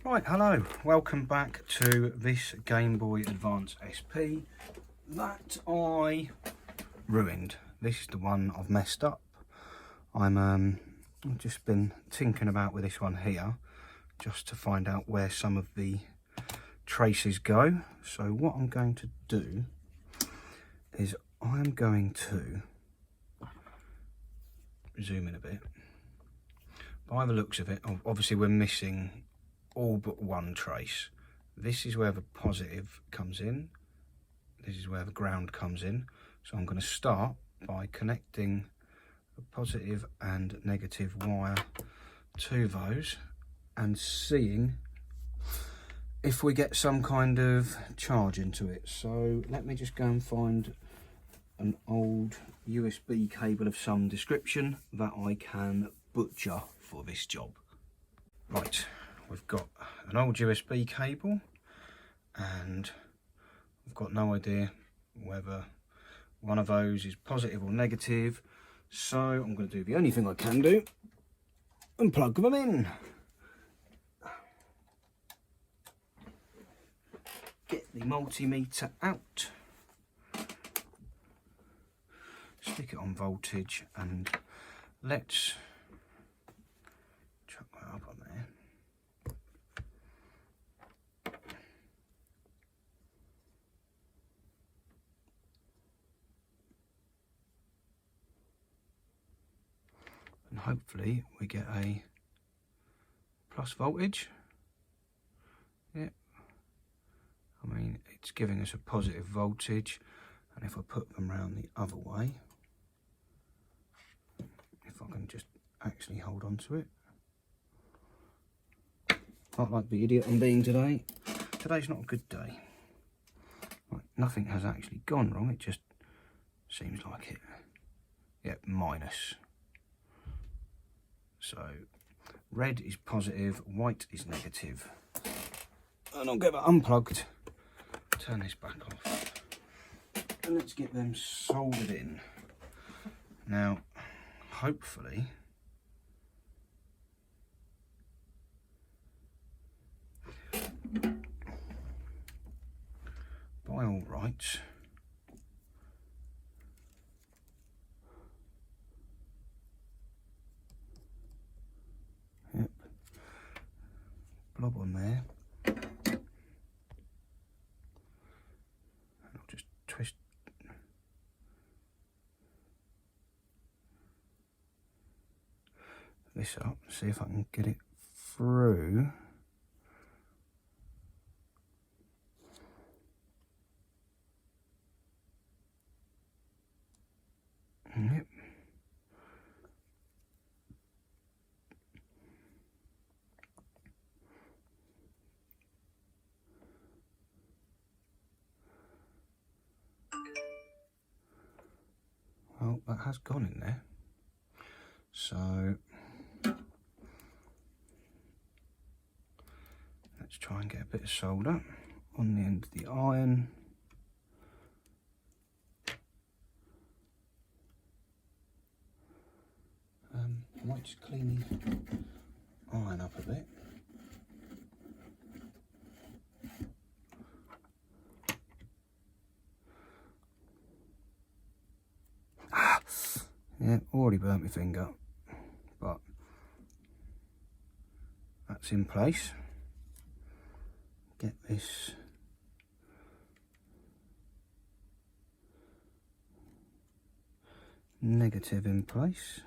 Right, hello, welcome back to this Game Boy Advance SP that I ruined. This is the one I've messed up. I've just been tinkering about with this one here just to find out where some of the traces go. So what I'm going to do is I'm going to zoom in a bit. By the looks of it, obviously we're missing all but one trace. This is where the positive comes in. This is where the ground comes in. So I'm going to start by connecting a positive and negative wire to those and seeing if we get some kind of charge into it. So let me just go and find an old USB cable of some description that I can butcher for this job. Right, we've got an old USB cable and I've got no idea whether one of those is positive or negative, so I'm going to do the only thing I can do and plug them in. Get the multimeter out, stick it on voltage, and let's chuck that up on there. And hopefully we get a plus voltage. Yep. I mean, it's giving us a positive voltage, and if I put them round the other way, if I can just actually hold on to it. Not like the idiot I'm being today. Today's not a good day. Right, nothing has actually gone wrong, it just seems like it. Yep, minus. So red is positive, white is negative. And I'll get that unplugged, turn this back off, and let's get them soldered in. Now, hopefully, by all rights, yep, blob on there. I'll just twist this up, see if I can get it through. Yep. Well, that has gone in there. So let's try and get a bit of solder on the end of the iron. I might just clean the iron up a bit. Yeah, already burnt my finger, but that's in place. Get this negative in place.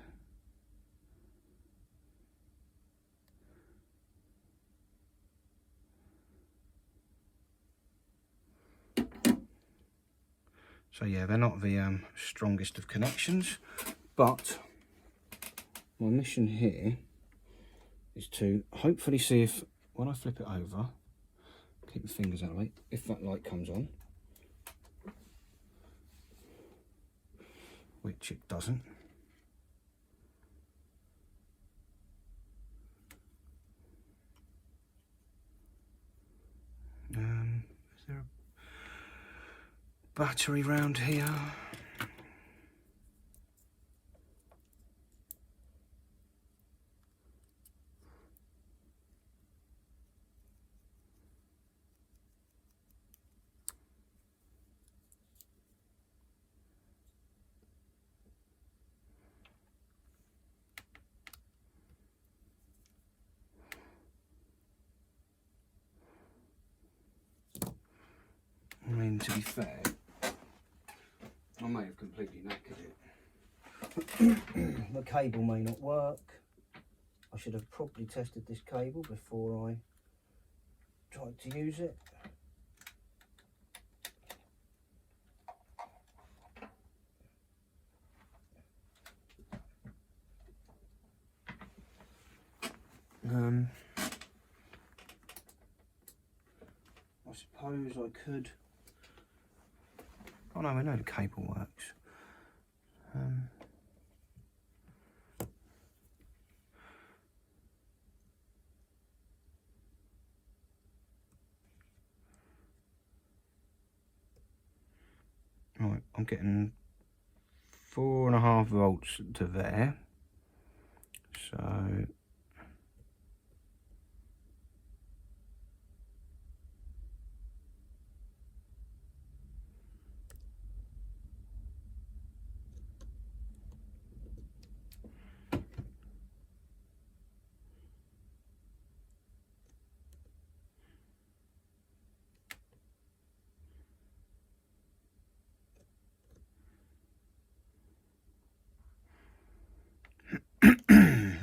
So yeah, they're not the strongest of connections, but my mission here is to hopefully see if, when I flip it over, keep the fingers out of the way, if that light comes on, which it doesn't. Is there a battery round here? to be fair, I may have completely knackered it. The cable may not work. I should have properly tested this cable before I tried to use it. I suppose I could. Oh no, I know the cable works. Right, I'm getting 4.5 volts to there. So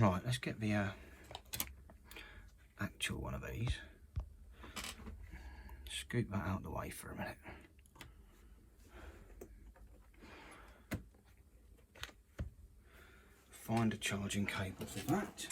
right, let's get the actual one of these. Scoop that out of the way for a minute. Find a charging cable for that.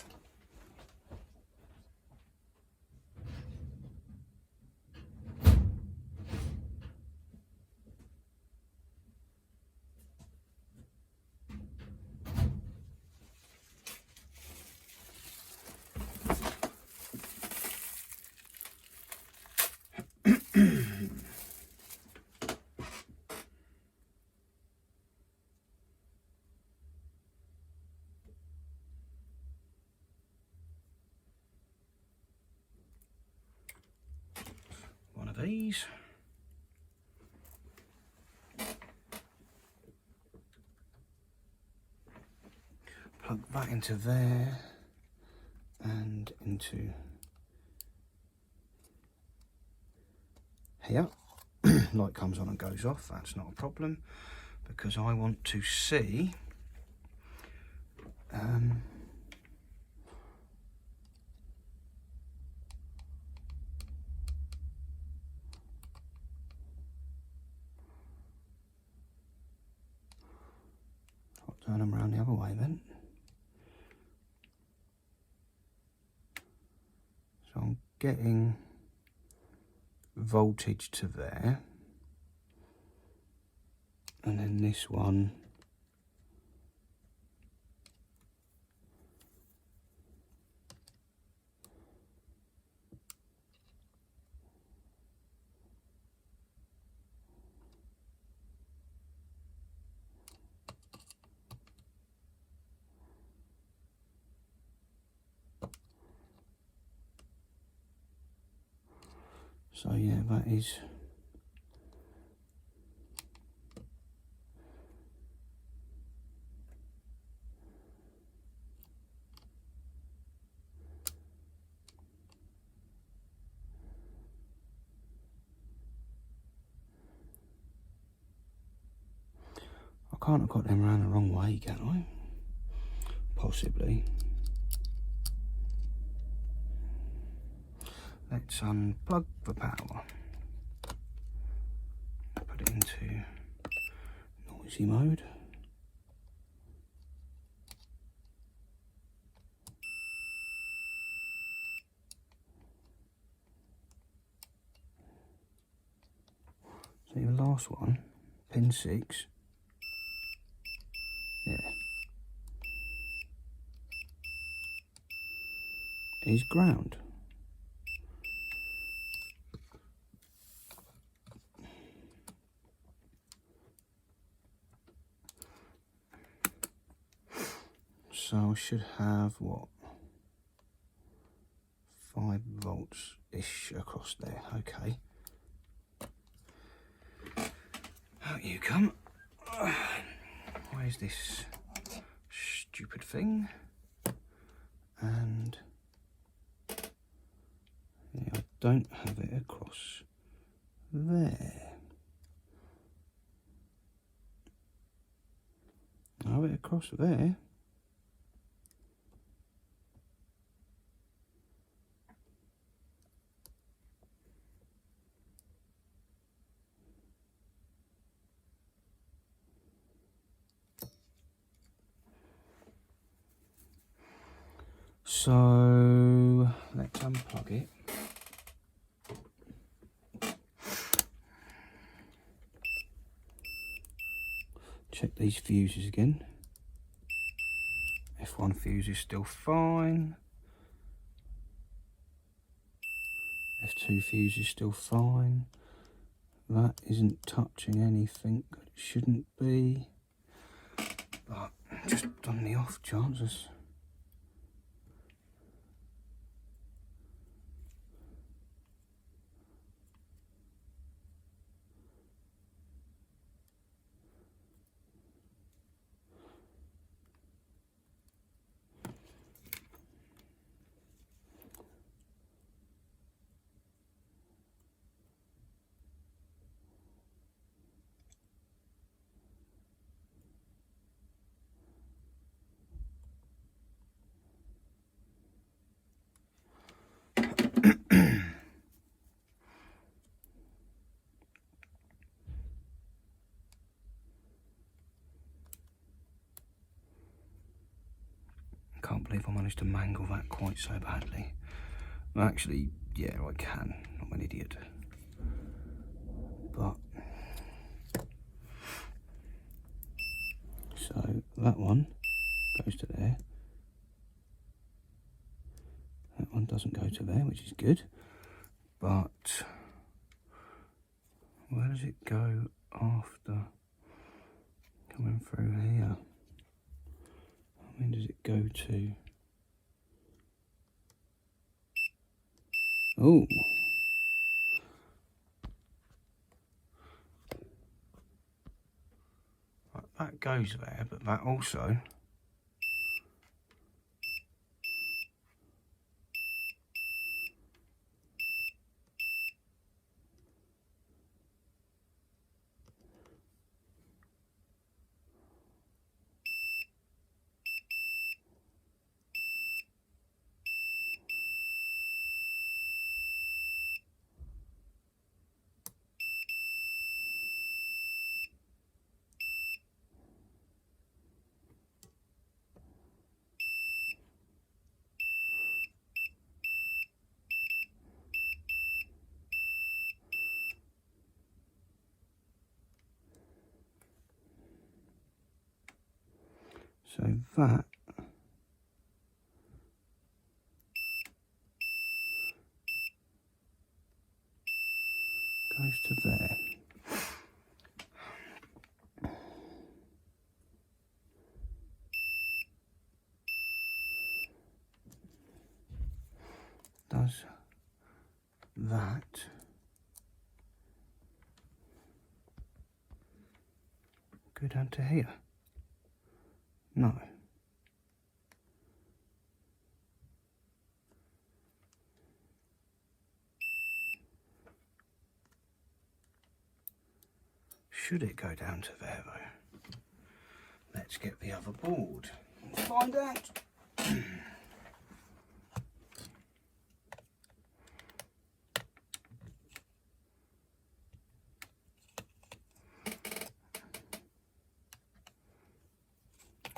One of these. Plug that into there and into here. Light comes on and goes off, that's not a problem, because I want to see I'll turn them around the other way then. So I'm getting voltage to there, and then this one so yeah, that is I can't have got them around the wrong way, can I? Possibly. Let's unplug the power. Put it into noisy mode. So the last one, pin 6. Yeah. Is ground. So I should have what? 5 volts-ish across there, okay. Out you come. Where's this stupid thing? And yeah, I don't have it across there. have it across there. So let's unplug it. Check these fuses again. F1 fuse is still fine. F2 fuse is still fine. That isn't touching anything that it shouldn't be. But just on the off chances. Can't believe I managed to mangle that quite so badly. Well, actually, yeah, I can. I'm an idiot. But so that one goes to there. That one doesn't go to there, which is good. But where does it go after coming through here? When does it go to? Oh. That goes there, but that also so that goes to there. Does that go down to here? No. Should it go down to there though? Let's get the other board and find out.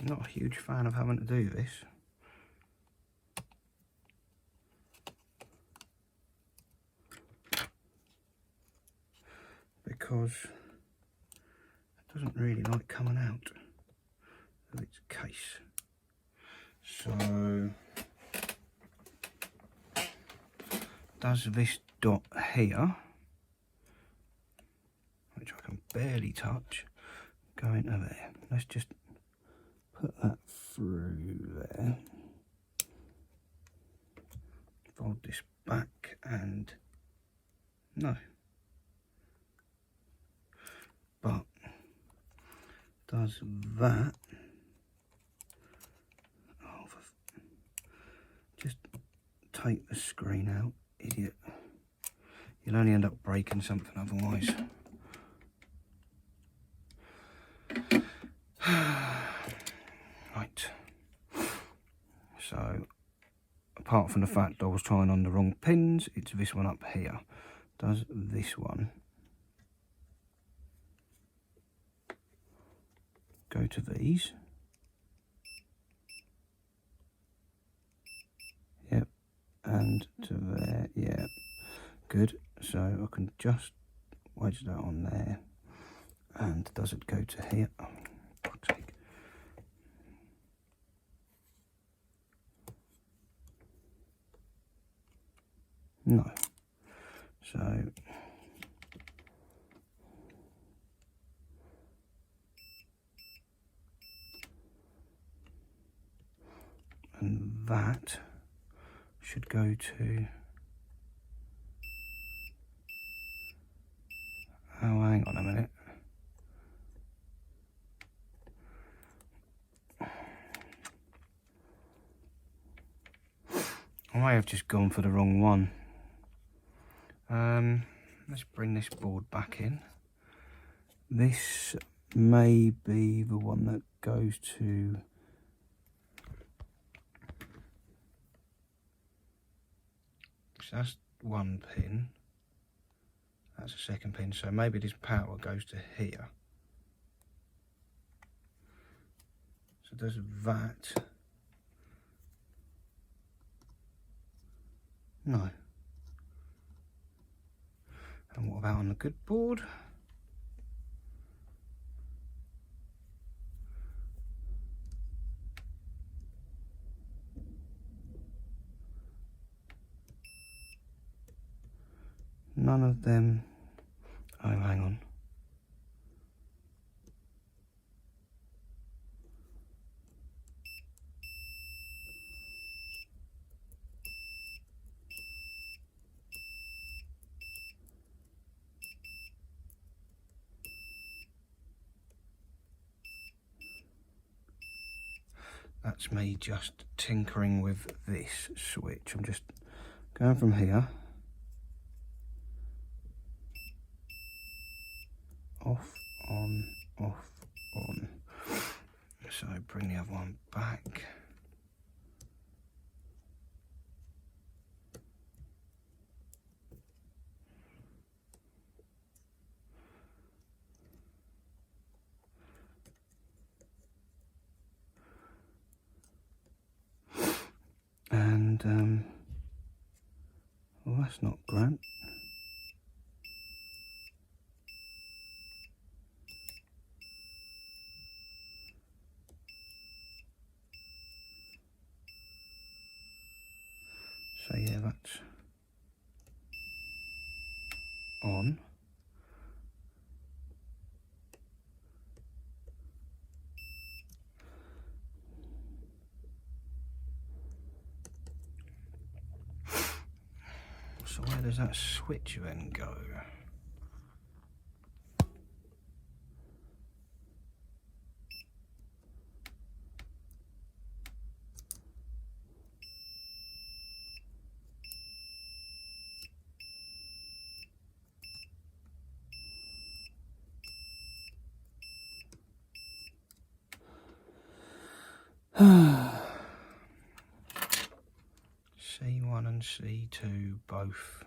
I'm not a huge fan of having to do this. Because it doesn't really like coming out of its case. So does this dot here, which I can barely touch, go into there? Let's just put that through there. Fold this back and no. But does that, just take the screen out, idiot. You'll only end up breaking something otherwise. apart from the fact I was trying on the wrong pins, it's this one up here. Does this one go to these? Yep, and to there, yeah, good. So I can just wedge that on there. And does it go to here? Oh, for fuck's sake. No. So and that should go to, oh, hang on a minute. I may have just gone for the wrong one. Let's bring this board back in. This may be the one that goes to, so that's one pin, that's a second pin, so maybe this power goes to here. So does that? No. And what about on the good board? None of them. Oh, hang on. That's me just tinkering with this switch. I'm just going from here, off, on, off, on. So bring the other one back. And well, that's not great. So yeah, that's on. So where does that switch then go? C1 and C2 both.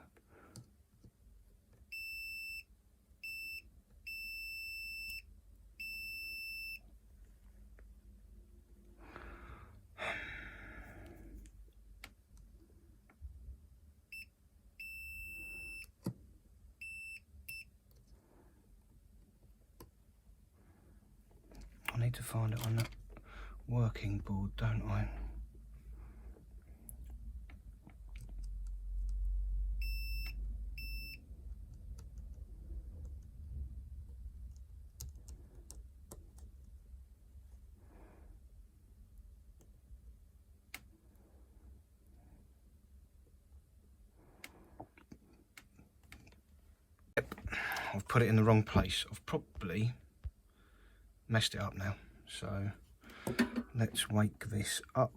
I need to find it on that working board, don't I? Yep, I've put it in the wrong place. I've probably messed it up now. So let's wake this up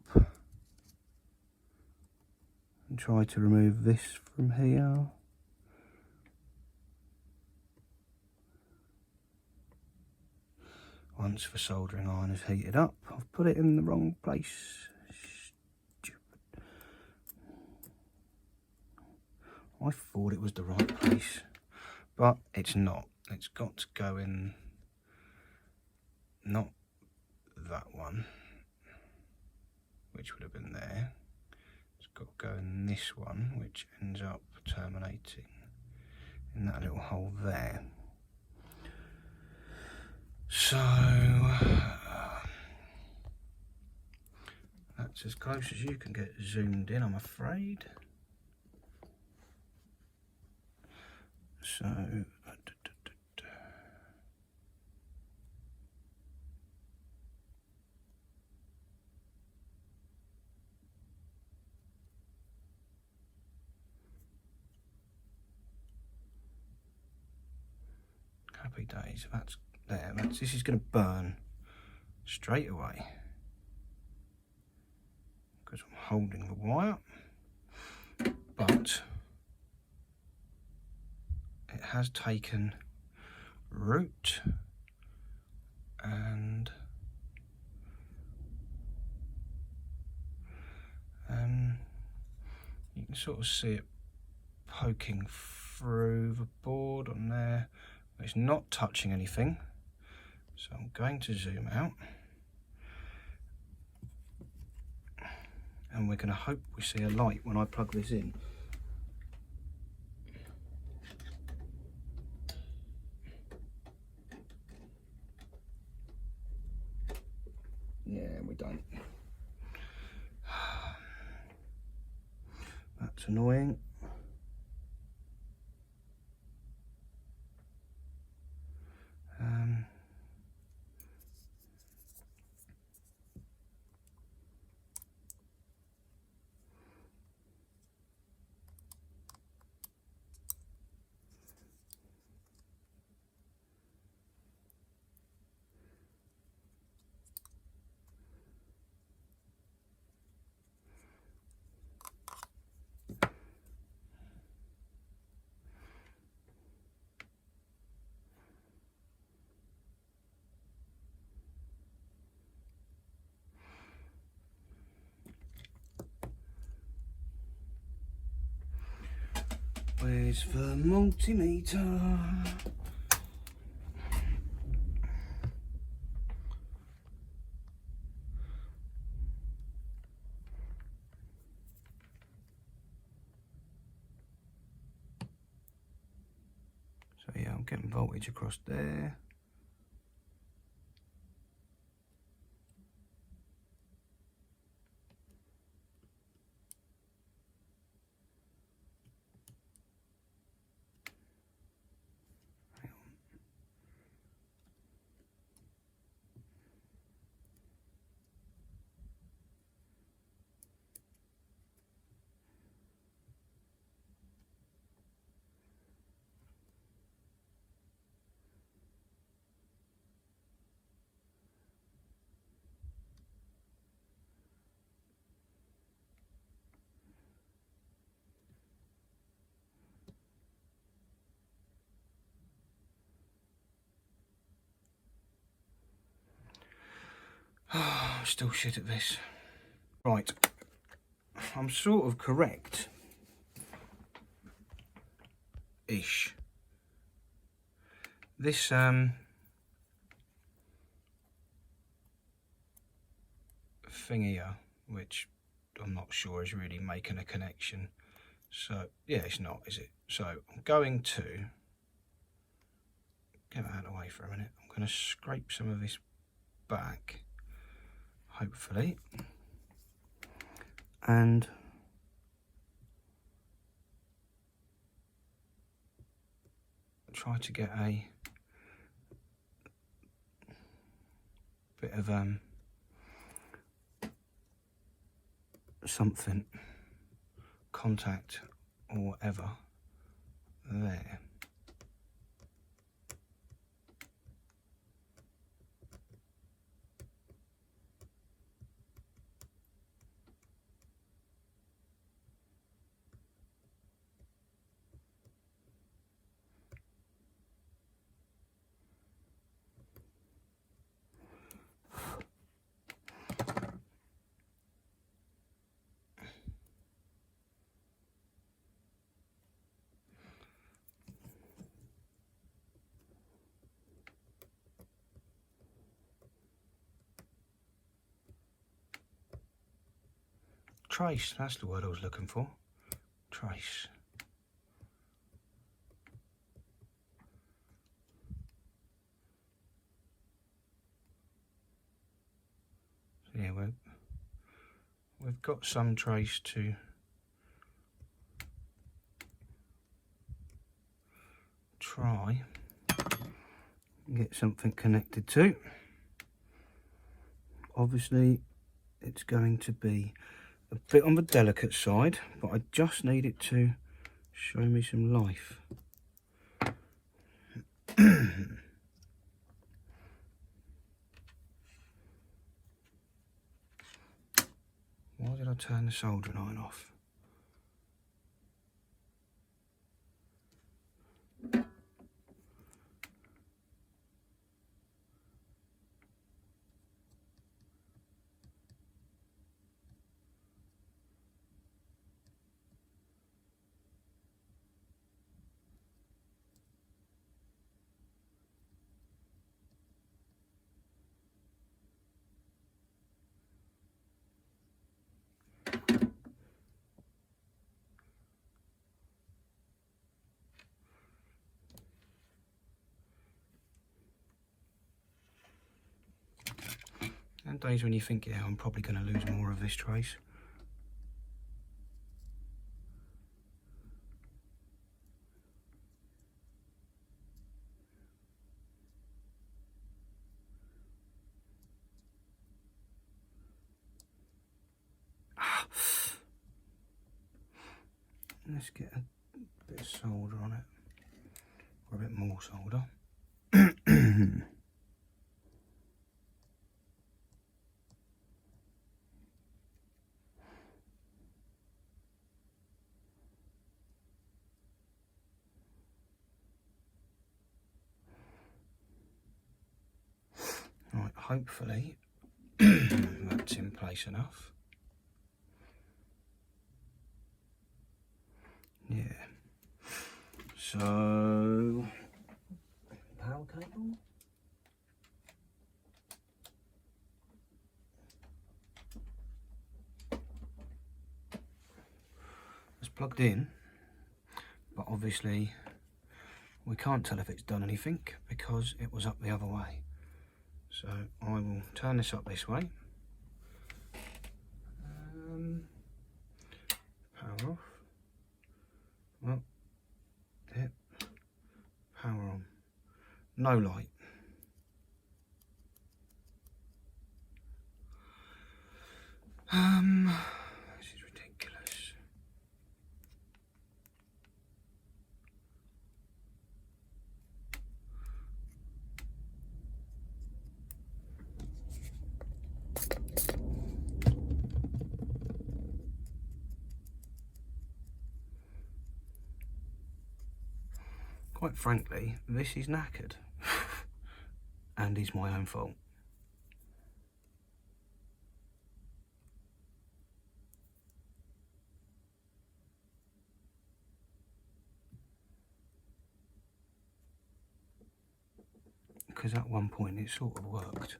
and try to remove this from here. Once the soldering iron is heated up, I've put it in the wrong place. Stupid. I thought it was the right place, but it's not. It's got to go in, not that one, which would have been there. It's got to go in this one, which ends up terminating in that little hole there. So that's as close as you can get zoomed in, I'm afraid. So happy days. That's there. This is going to burn straight away because I'm holding the wire, but it has taken root, and you can sort of see it poking through the board on there. It's not touching anything, so I'm going to zoom out, and we're going to hope we see a light when I plug this in. Yeah, we don't. That's annoying. Where's the multimeter? So yeah, I'm getting voltage across there. Oh, I'm still shit at this. Right, I'm sort of correct. Ish. This thing here, which I'm not sure is really making a connection. So yeah, it's not, is it? So I'm going to get that out of the way for a minute. I'm going to scrape some of this back, hopefully, and try to get a bit of something, contact or whatever there. trace, that's the word I was looking for. Trace. So yeah, we've got some trace to try and get something connected to. Obviously it's going to be a bit on the delicate side, but I just need it to show me some life. Why did I turn the soldering iron off? And days when you think, yeah, I'm probably going to lose more of this trace. Let's get a bit of solder on it, or a bit more solder. Right, hopefully that's in place enough. Yeah. So, power cable. It's plugged in, but obviously we can't tell if it's done anything because it was up the other way. So I will turn this up this way. Power off. Well, yeah. Power on. No light. This is ridiculous. Quite frankly, this is knackered. And is my own fault. Because at one point it sort of worked.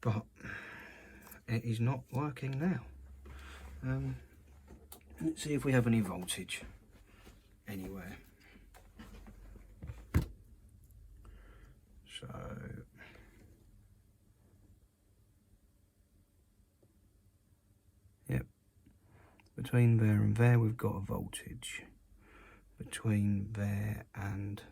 But it is not working now. Let's see if we have any voltage anywhere. So yep, between there and there we've got a voltage. Between there and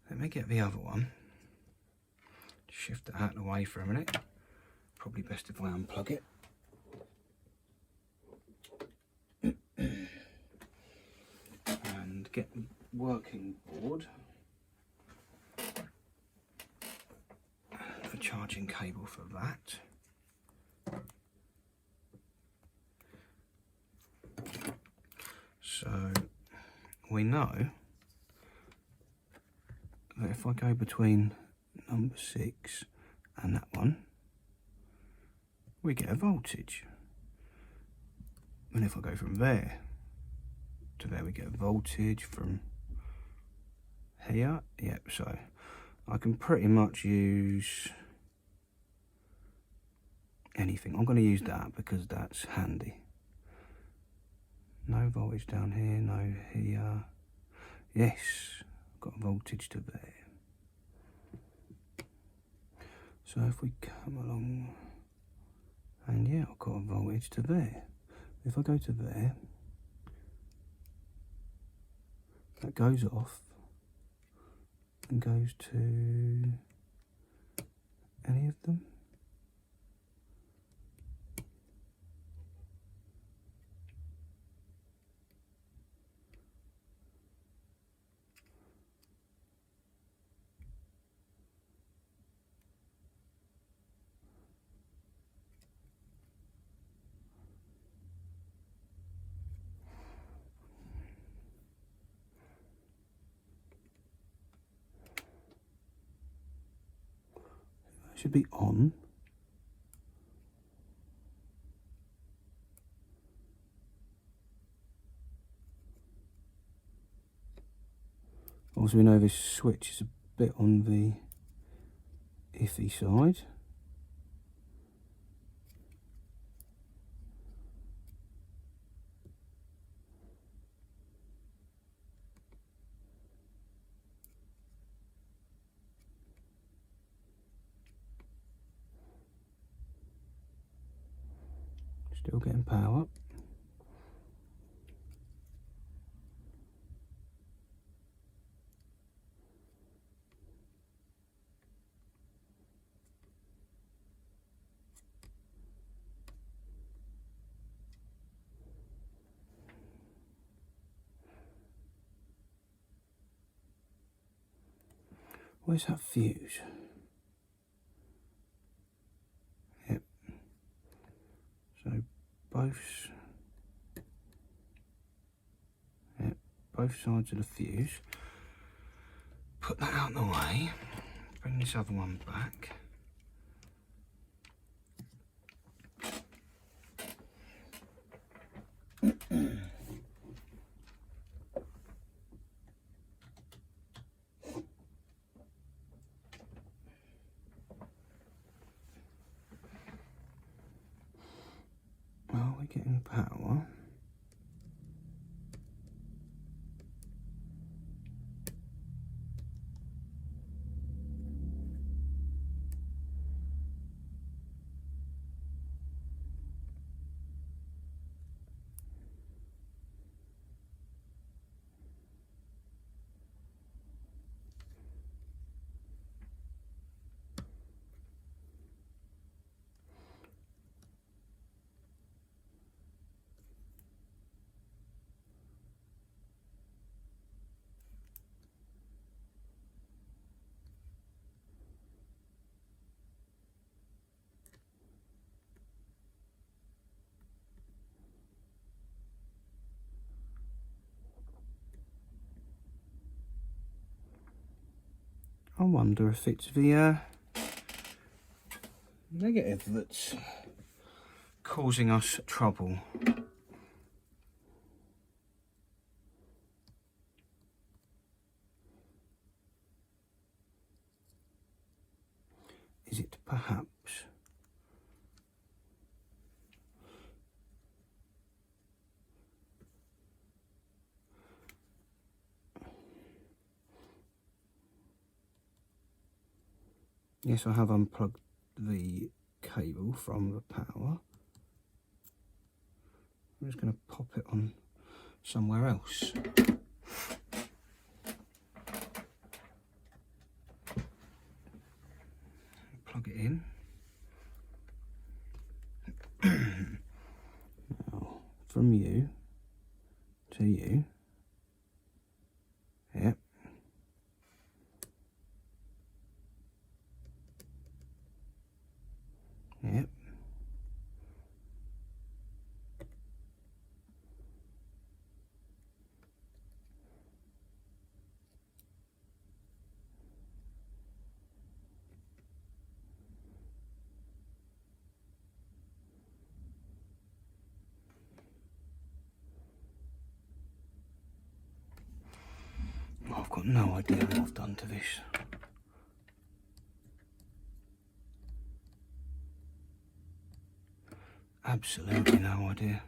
let me get the other one. Shift it out of the way for a minute. Probably best if I unplug it. And get the working board. charging cable for that. So we know that if I go between number 6 and that one, we get a voltage. And if I go from there to there, we get a voltage from here. Yep, so I can pretty much use anything. I'm going to use that because that's handy. No voltage down here, no here. Yes, got voltage to there. So if we come along, and yeah, I've got a voltage to there. If I go to there, that goes off and goes to any of them. Should be on. Also, we know this switch is a bit on the iffy side. Still getting power. Where's that fuse? Yep. So both sides of the fuse. Put that out of the way. Bring this other one back. Are we getting power? I wonder if it's the negative that's causing us trouble. Is it perhaps yes, I have unplugged the cable from the power. I'm just going to pop it on somewhere else. Plug it in. Now, from you to you. Yep. got no idea what I've done to this. Absolutely no idea.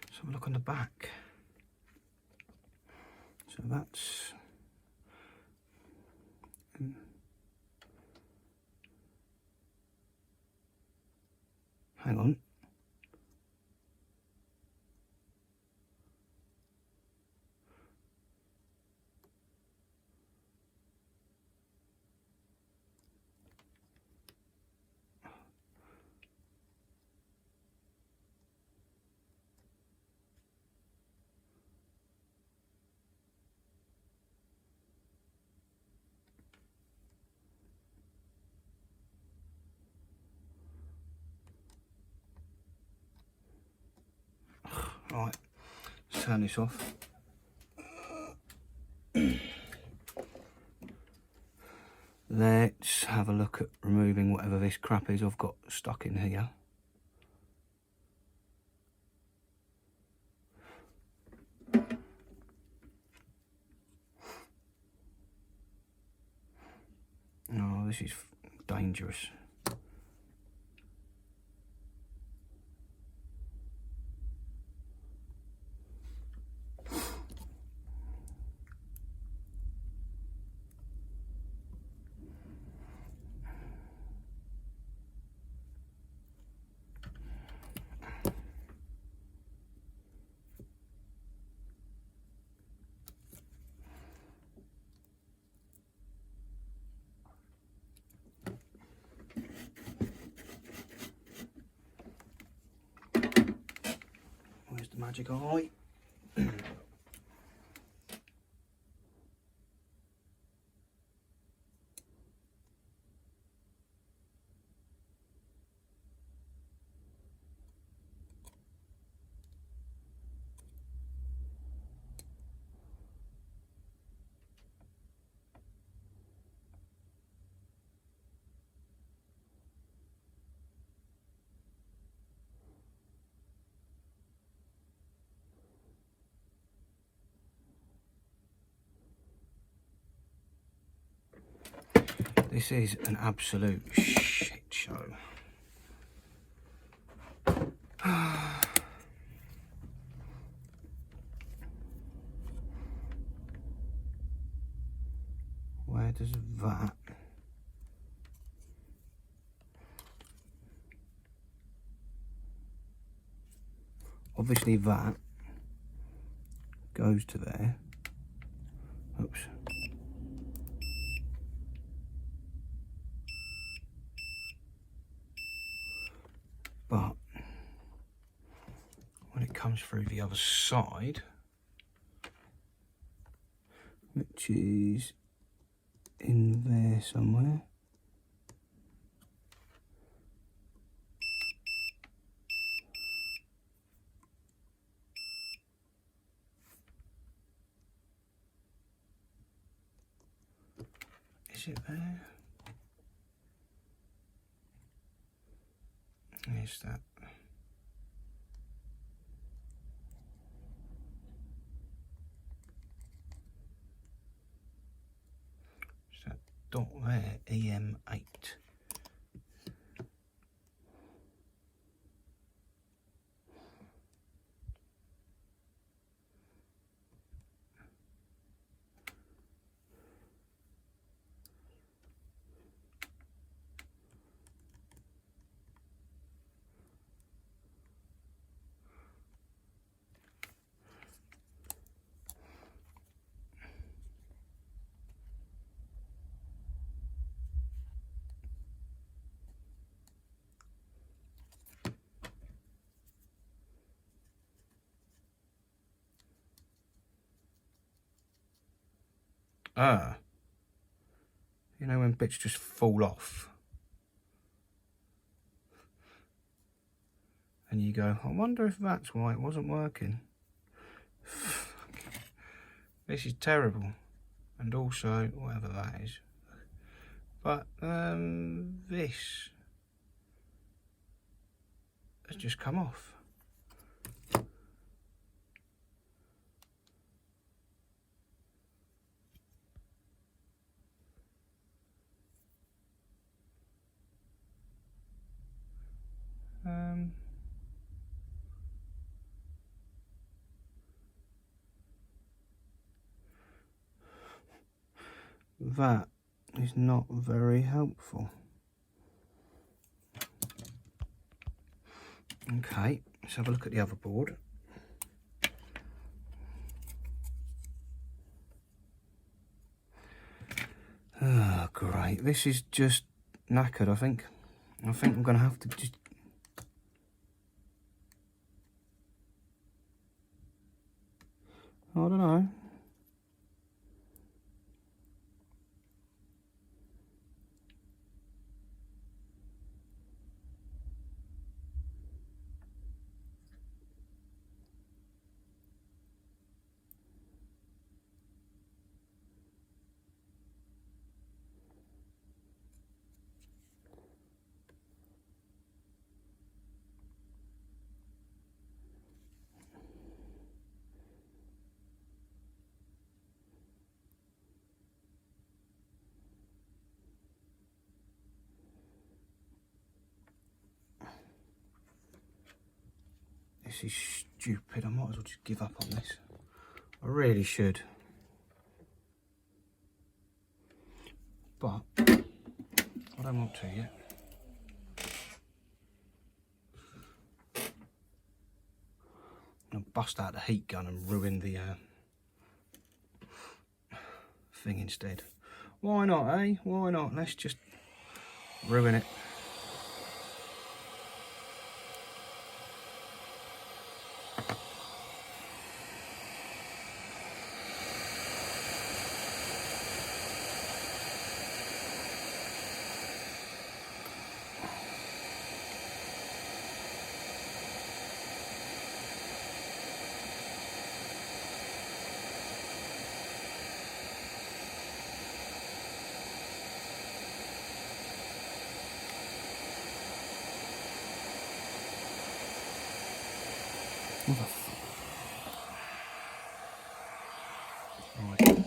Let's have a look on the back. So that's hang on. Right, let's turn this off. Let's have a look at removing whatever this crap is I've got stuck in here. Oh, this is dangerous. Where's the magic eye? This is an absolute shit show. Where does that? Obviously that goes to there. Oops. But when it comes through the other side, which is in there somewhere, is it there? Is that? dot there, EM8. You know when bits just fall off and you go, I wonder if that's why it wasn't working. This is terrible. And also whatever that is, but this has just come off. That is not very helpful. Okay, let's have a look at the other board. Oh, great. This is just knackered, I think. I think I'm going to have to just... I don't know. This is stupid. I might as well just give up on this. I really should. But I don't want to yet. I'll bust out the heat gun and ruin the thing instead. Why not, eh? Why not? Let's just ruin it. Right.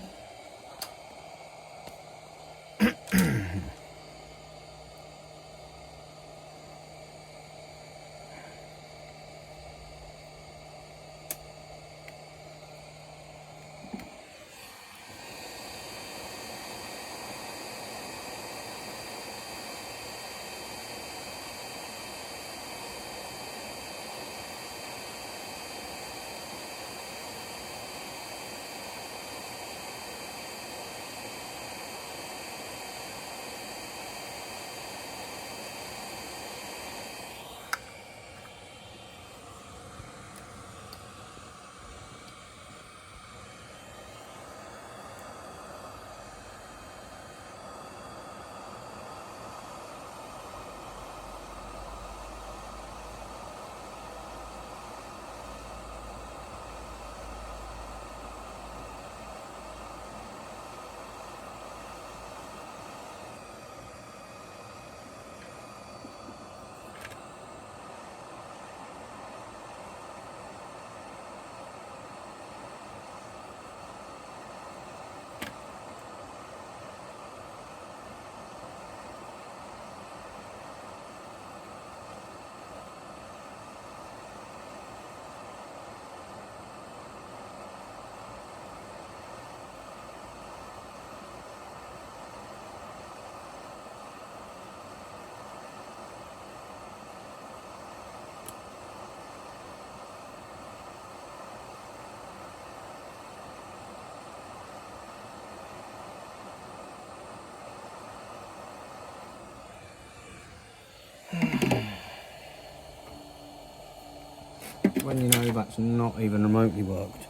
when you know that's not even remotely worked.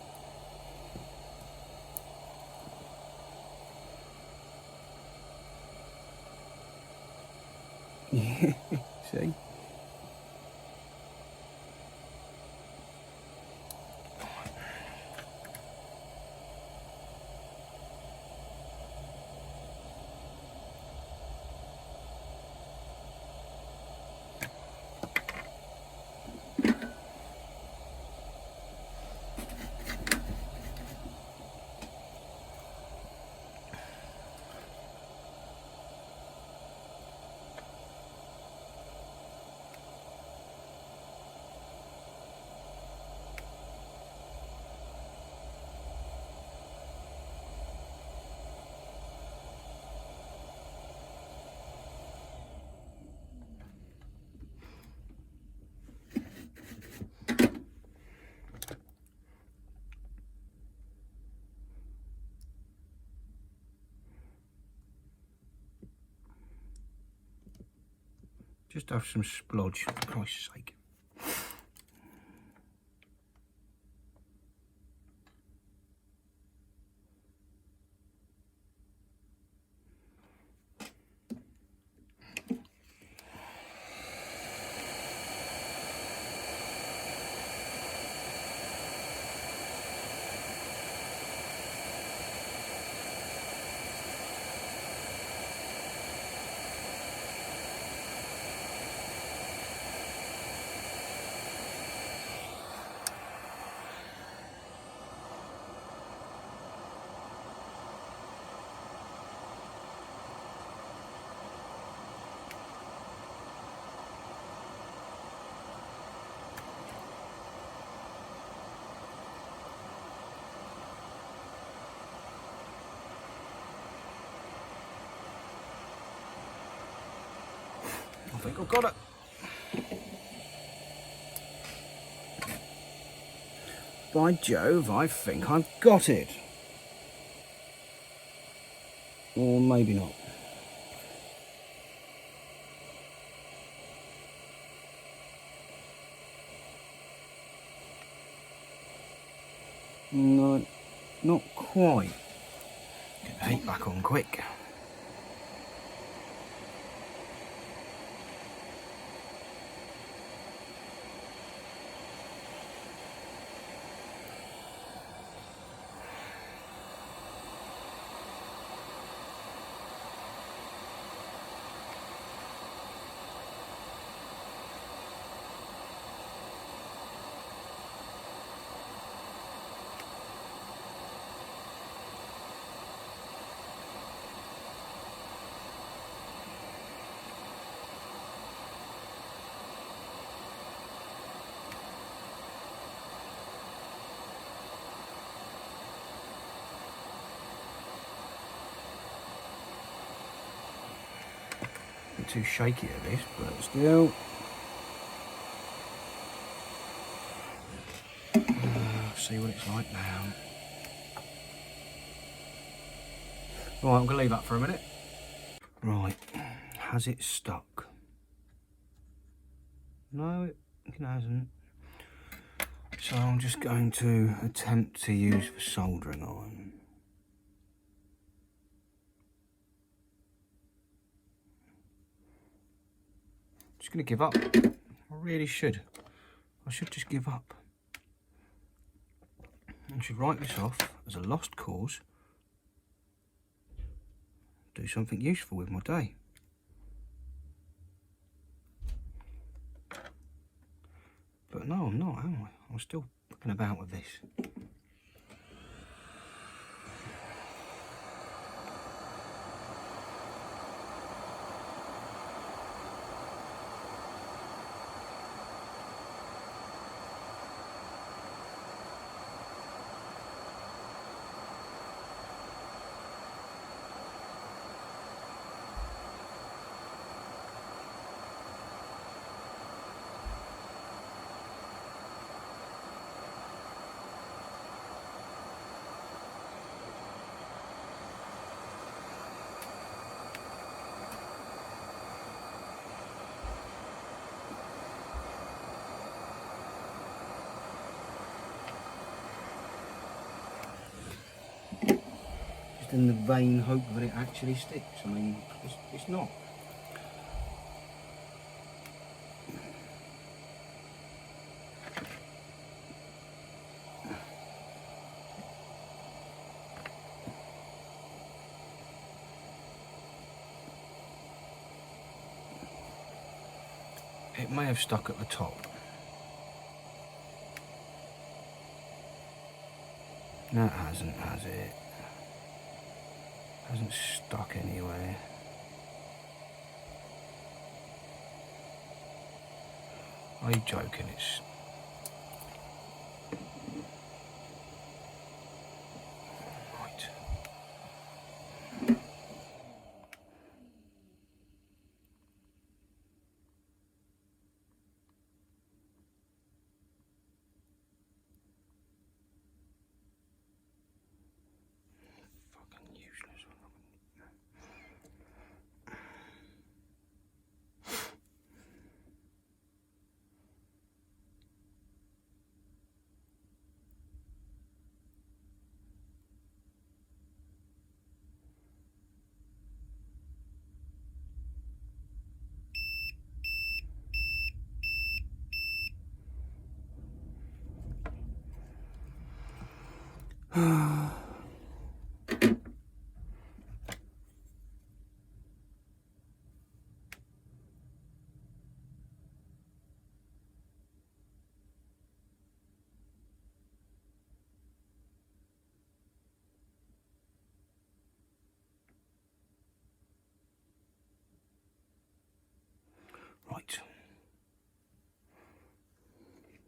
Yeah, see? Just have some splodge, for Christ's sake. I think I've got it. By Jove, I think I've got it. Or maybe not. No, not quite. Get the heat back on quick. Too shaky at this, but still. See what it's like now. Right, I'm going to leave that for a minute. Right, has it stuck? No, it hasn't. So I'm just going to attempt to use the soldering iron. Just going to give up. I really should. I should just give up. I should write this off as a lost cause. Do something useful with my day. But no, I'm not, am I? I'm still fucking about with this. in the vain hope that it actually sticks. I mean, it's not. It may have stuck at the top. No, it hasn't, has it? Hasn't stuck anywhere. Are you joking? It's... Right. Fucking useless. Right.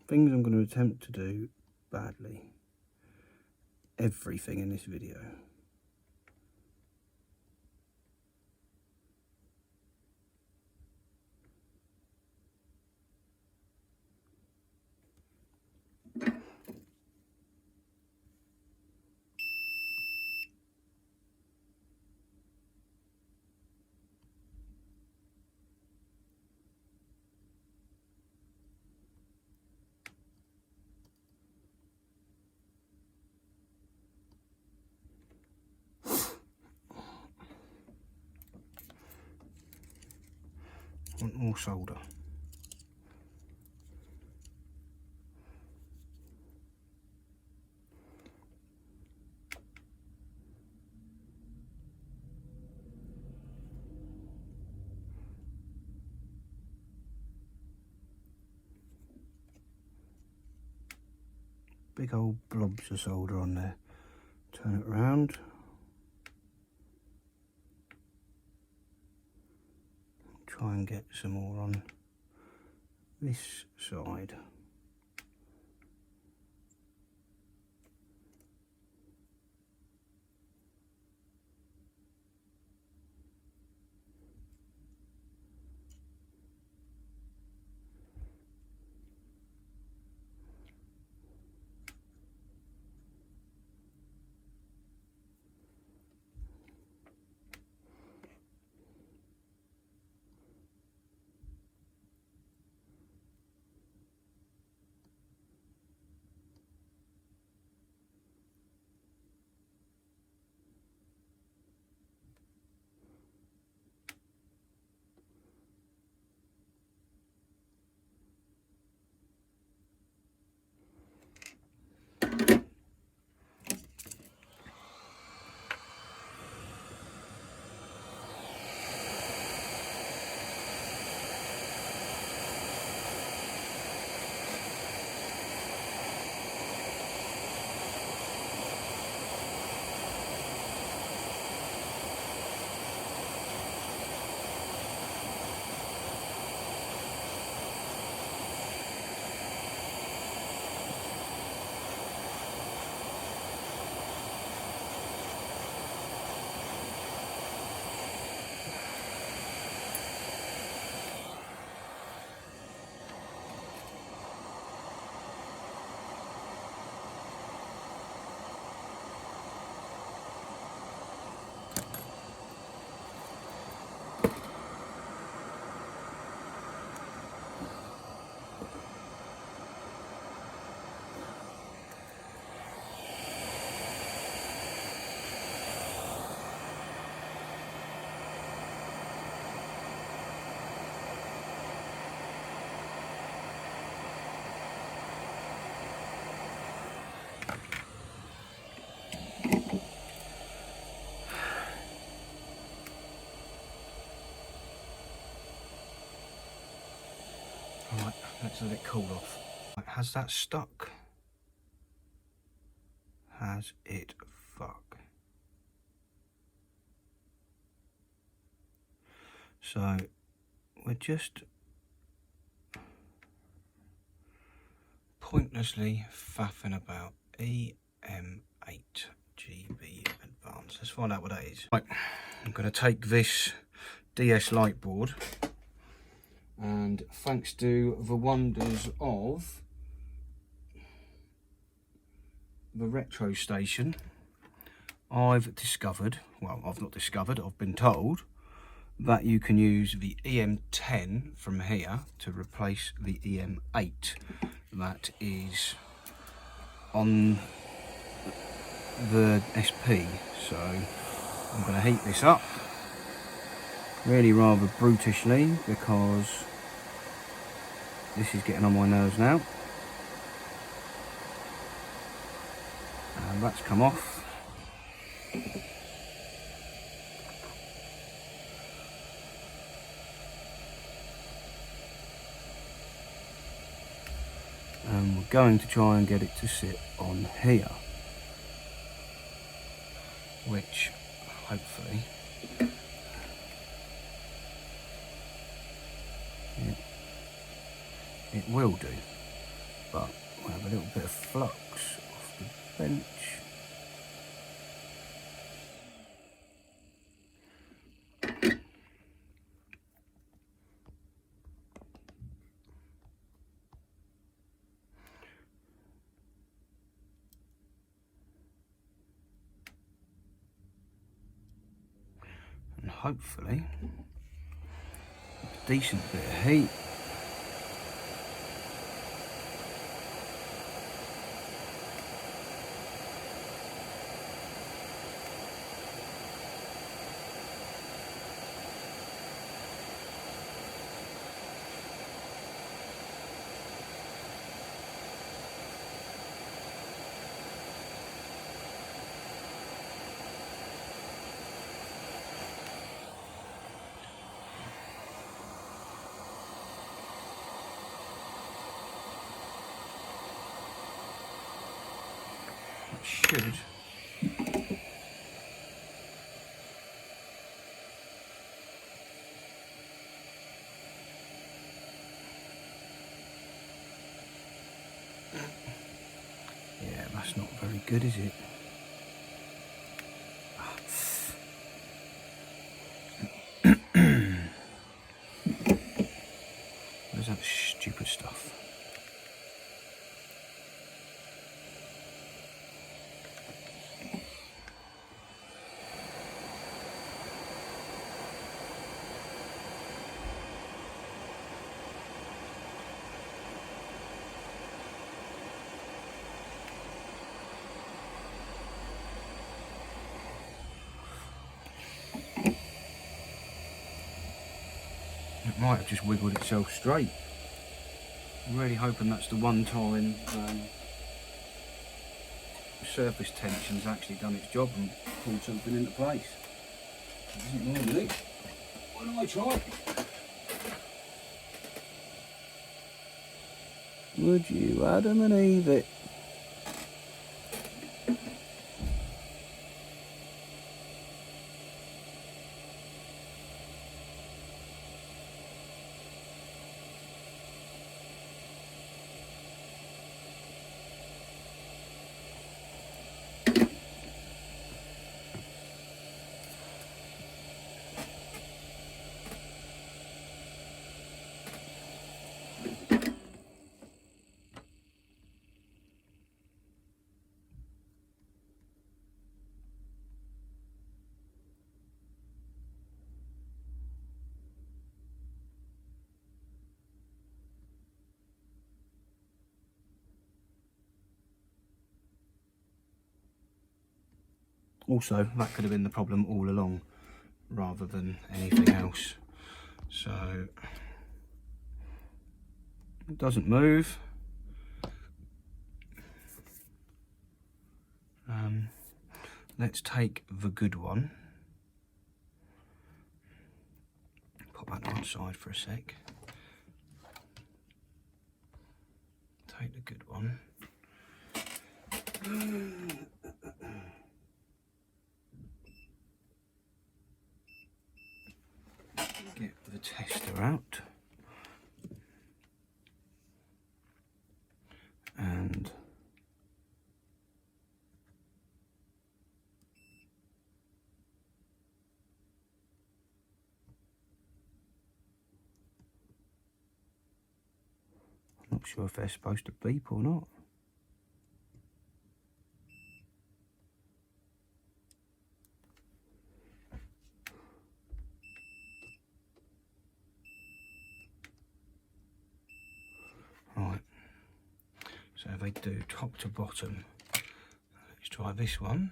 Things I'm going to attempt to do badly. Everything in this video. Want more solder. Big old blobs of solder on there. Turn it around. Try and get some more on this side. Right, let's let it cool off. Right, has that stuck? Has it fuck? So we're just pointlessly faffing about. EM8 GB Advanced. Let's find out what that is. Right, I'm going to take this DS light board, and thanks to the wonders of the retro station, I've discovered, well, I've not discovered, I've been told that you can use the EM10 from here to replace the EM8 that is on the SP. So I'm going to heat this up really rather brutishly because this is getting on my nerves now. And that's come off. And we're going to try and get it to sit on here, which hopefully it will do, but we'll have a little bit of flux off the bench. And hopefully a decent bit of heat. Should yeah, that's not very good, is it? Where's that stupid stuff? It might have just wiggled itself straight. I'm really hoping that's the one time surface tension's actually done its job and pulled something into place. Isn't it normally? Why don't I try? Would you Adam and Eve it? Also, that could have been the problem all along, rather than anything else. So, it doesn't move. Let's take the good one. Put that to one side for a sec. Get the tester out. And I'm not sure if they're supposed to beep or not. Right, so they do top to bottom. Let's try this one.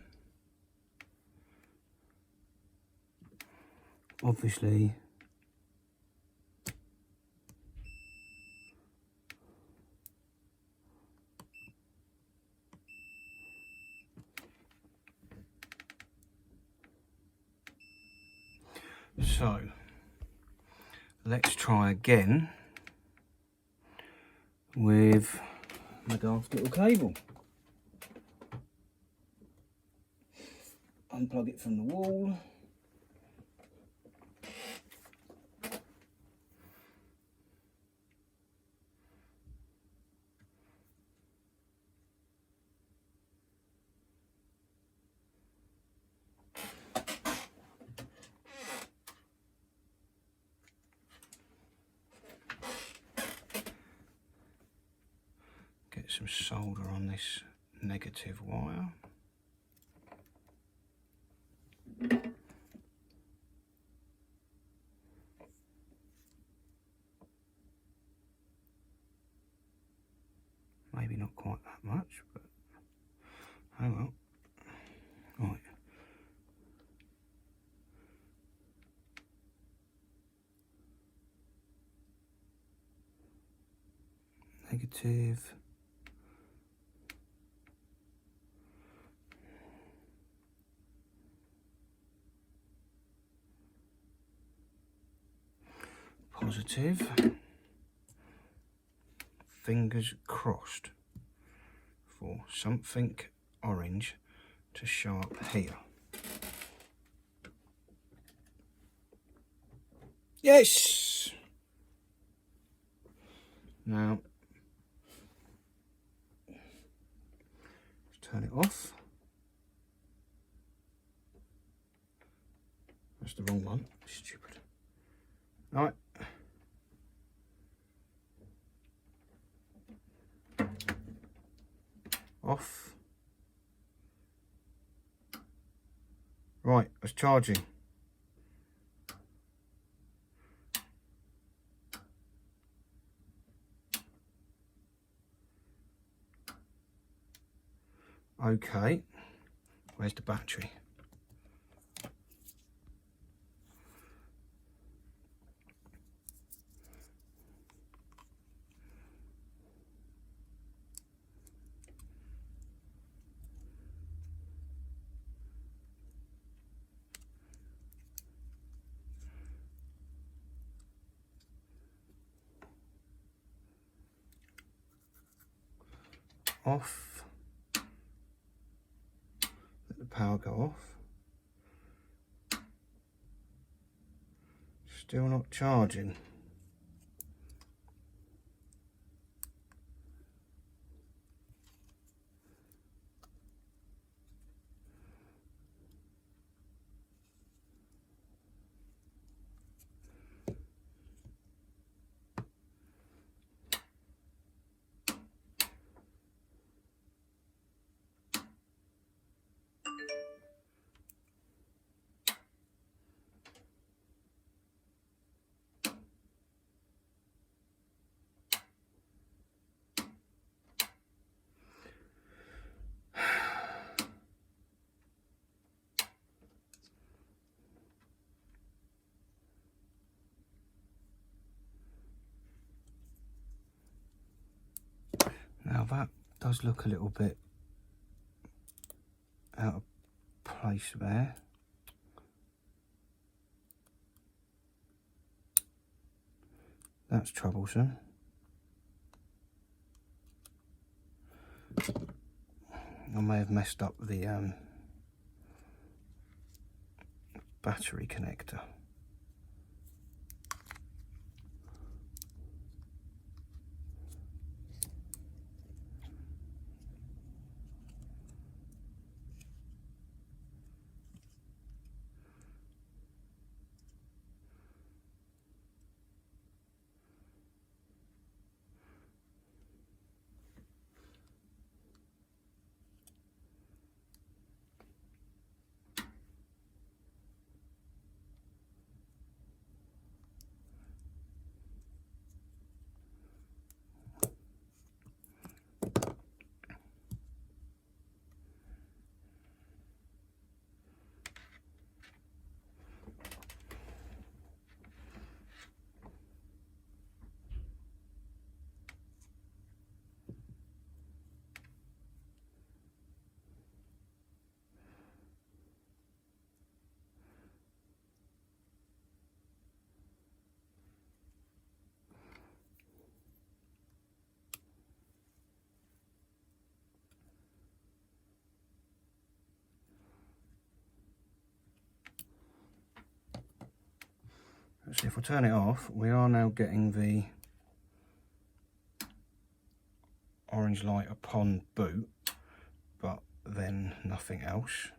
Obviously, so let's try again with my daft little cable. Unplug it from the wall. Get some solder on this negative wire. Maybe not quite that much, but oh well. Right. Negative. Positive. Fingers crossed for something orange to show up here. Yes! Now, let's turn it off. That's the wrong one. Stupid. All right. Off. Right, it's charging. Okay, where's the battery? Off. Let the power go off. Still not charging. Now that does look a little bit out of place there. That's troublesome. I may have messed up the battery connector. So if I turn it off, we are now getting the orange light upon boot, but then nothing else.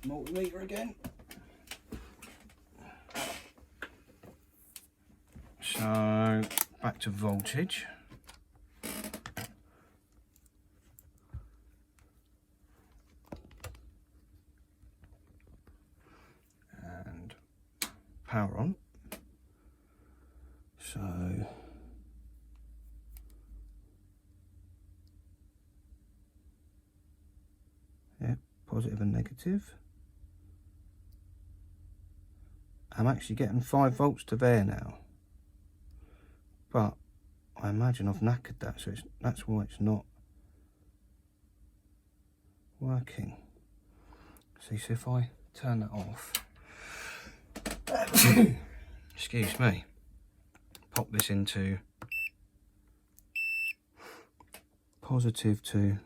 Multimeter again. So back to voltage. And power on. So yeah, positive and negative. I'm actually getting 5 volts to there now, but I imagine I've knackered that, so that's why it's not working. See, so if I turn that off, excuse me, pop this into positive to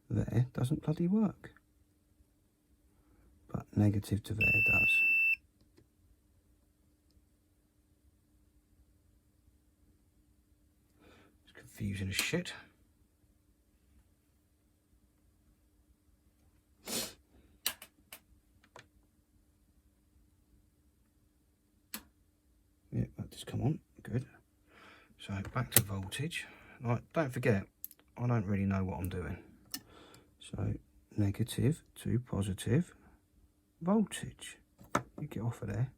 there, doesn't bloody work. But negative to there does. It's confusing as shit. Yeah, that just come on, good. So back to voltage. Right, don't forget, I don't really know what I'm doing. So negative to positive voltage. You get off of there.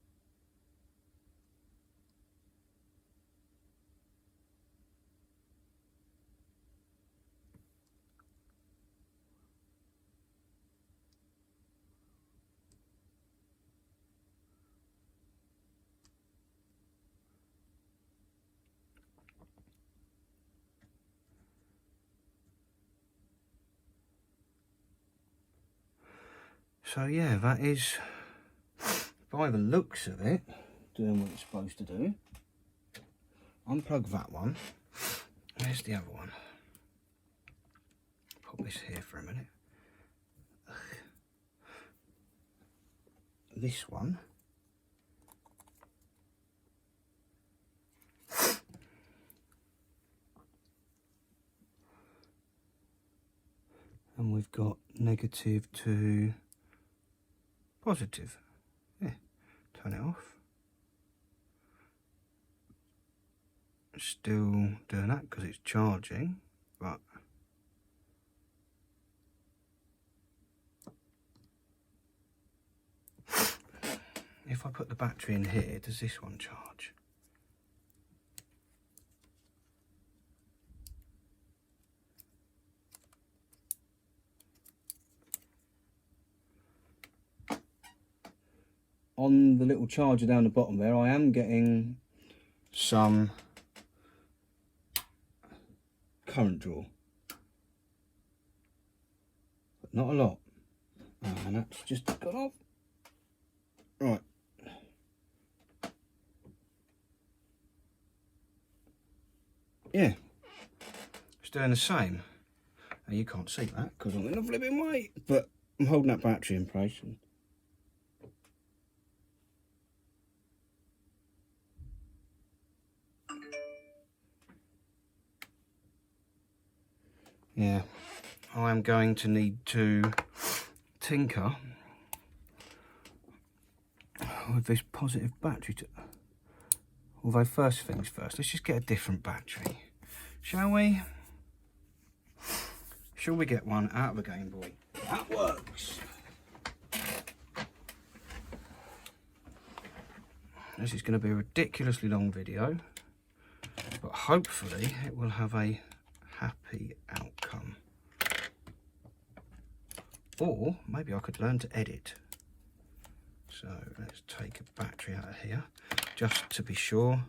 So yeah, that is, by the looks of it, doing what it's supposed to do. Unplug that one. Where's the other one? Pop this here for a minute. This one. And we've got negative to positive. Yeah, turn it off. Still doing that because it's charging, but if I put the battery in here, does this one charge? On the little charger down the bottom there, I am getting some current draw, but not a lot. And that's just gone off. Right. Yeah, it's doing the same. Now you can't see that because I'm in a flipping way, but I'm holding that battery in place. And yeah, I am going to need to tinker with this positive battery. Although first things first, let's just get a different battery, shall we? Shall we get one out of a Game Boy? That works. This is going to be a ridiculously long video, but hopefully it will have a happy outcome. Or maybe I could learn to edit. So let's take a battery out of here, just to be sure.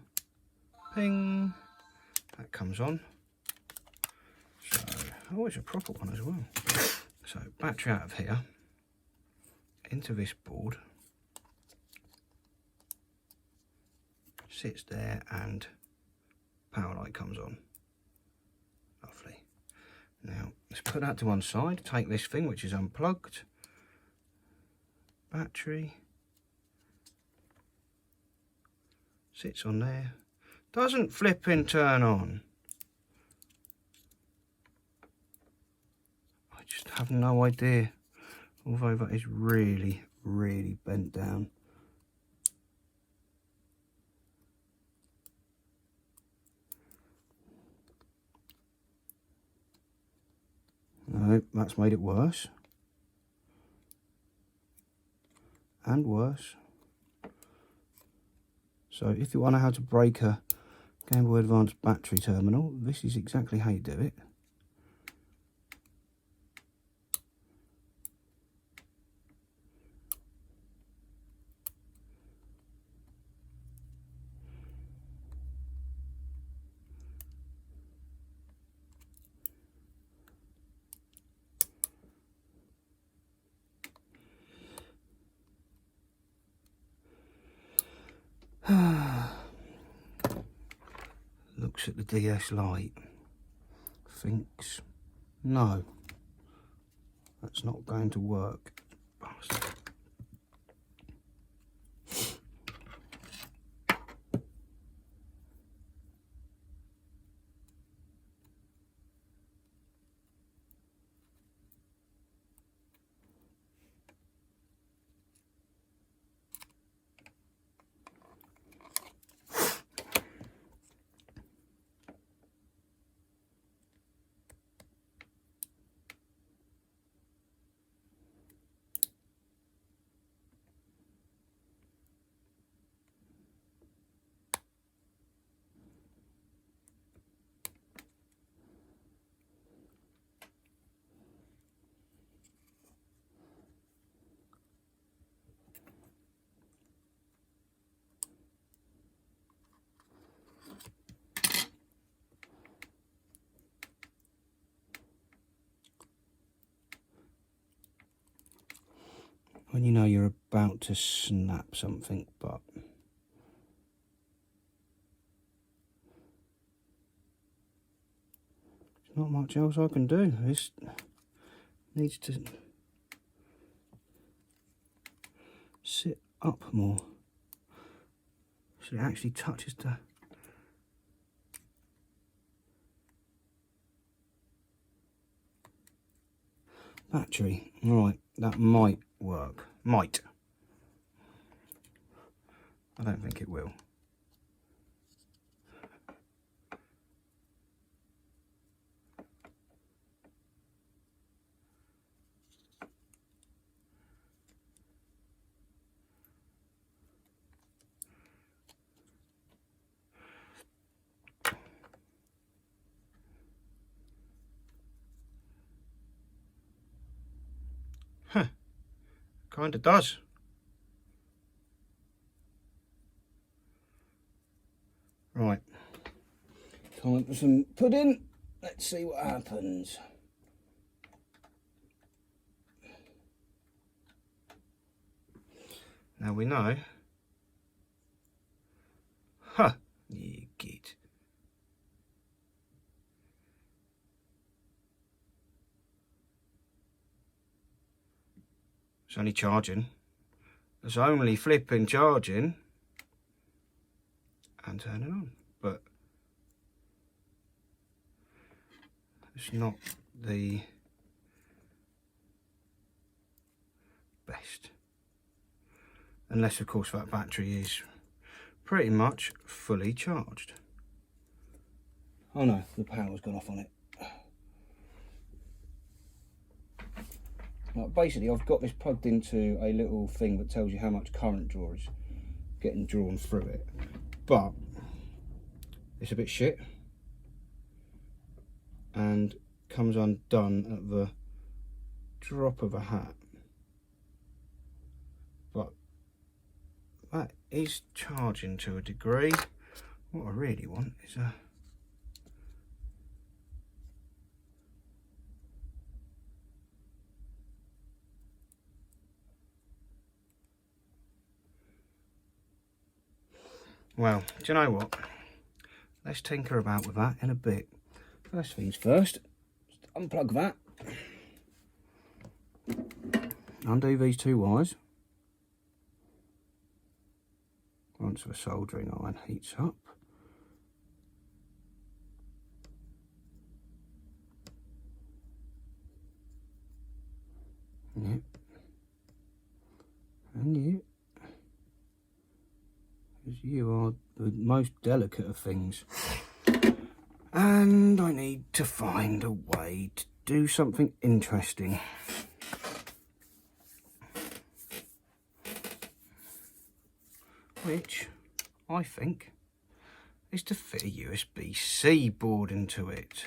Ping! That comes on. So, oh, it's a proper one as well. So battery out of here, into this board. Sits there and power light comes on. Lovely. Now let's put that to one side, take this thing which is unplugged, battery, sits on there, doesn't flip and turn on. I just have no idea, although that is really, really bent down. No, that's made it worse. And worse. So if you want to know how to break a Game Boy Advance battery terminal, this is exactly how you do it. Looks at the DS Lite, thinks, no, that's not going to work. Bastard. When you know you're about to snap something, but there's not much else I can do. This needs to sit up more so it actually touches the battery. Right, that might work. Might. I don't think it will. Huh. Kinda does. Right. Time for some pudding. Let's see what happens. Now we know. Huh, you git. It's only charging. It's only flipping charging and turning on. But it's not the best. Unless, of course, that battery is pretty much fully charged. Oh no, the power's gone off on it. Like, basically, I've got this plugged into a little thing that tells you how much current draw is getting drawn through it. But it's a bit shit and comes undone at the drop of a hat. But that is charging to a degree. What I really want is a well, do you know what? Let's tinker about with that in a bit. First things first, just unplug that. Undo these two wires. Once the soldering iron heats up. Yep. And you. Because you are the most delicate of things. And I need to find a way to do something interesting. Which I think is to fit a USB-C board into it.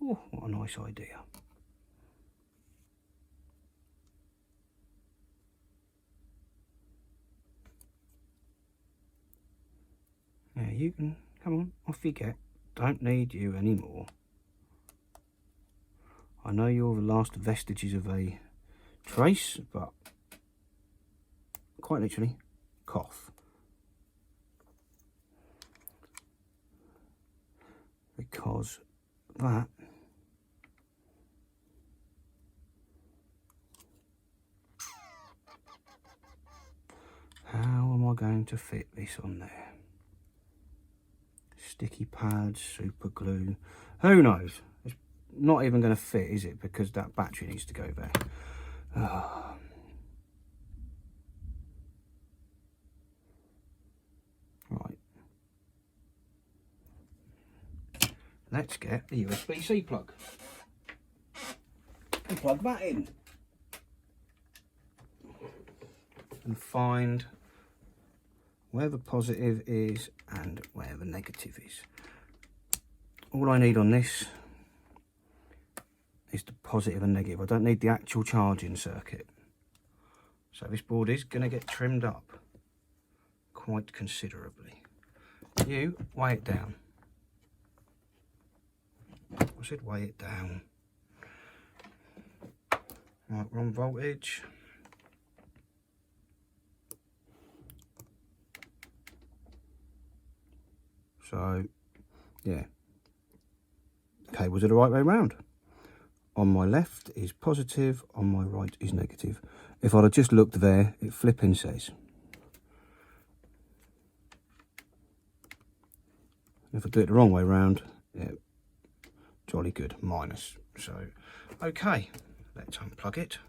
Oh, what a nice idea. Yeah, you can, come on, off you get. Don't need you anymore. I know you're the last vestiges of a trace, but quite literally, cough. Because that how am I going to fit this on there? Sticky pads, super glue, who knows? It's not even going to fit, is it? Because that battery needs to go there. Right. Let's get the USB-C plug and plug that in. And find where the positive is and where the negative is. All I need on this is the positive and negative. I don't need the actual charging circuit. So this board is going to get trimmed up quite considerably. You weigh it down. I said weigh it down. Right, wrong voltage. So, yeah. Cables are the right way round. On my left is positive, on my right is negative. If I'd have just looked there, it flipping says. If I do it the wrong way round, yeah, jolly good, minus. So, okay, let's unplug it.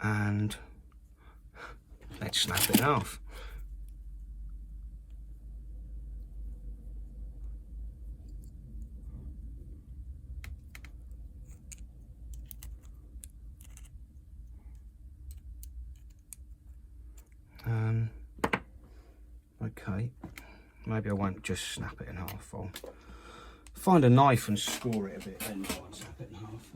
And let's snap it off. Okay, maybe I won't just snap it in half. I'll find a knife and score it a bit, then try and snap it in half.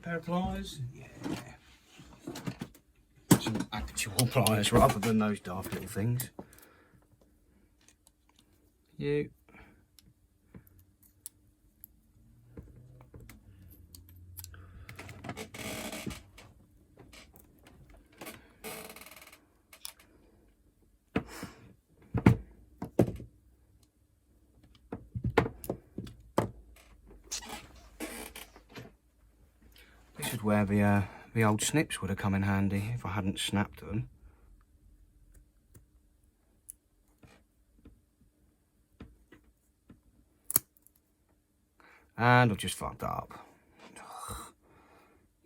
pair of pliers? Yeah. Some actual pliers rather than those daft little things. You. This is where the old snips would have come in handy if I hadn't snapped them. And I've just fucked that up. Ugh,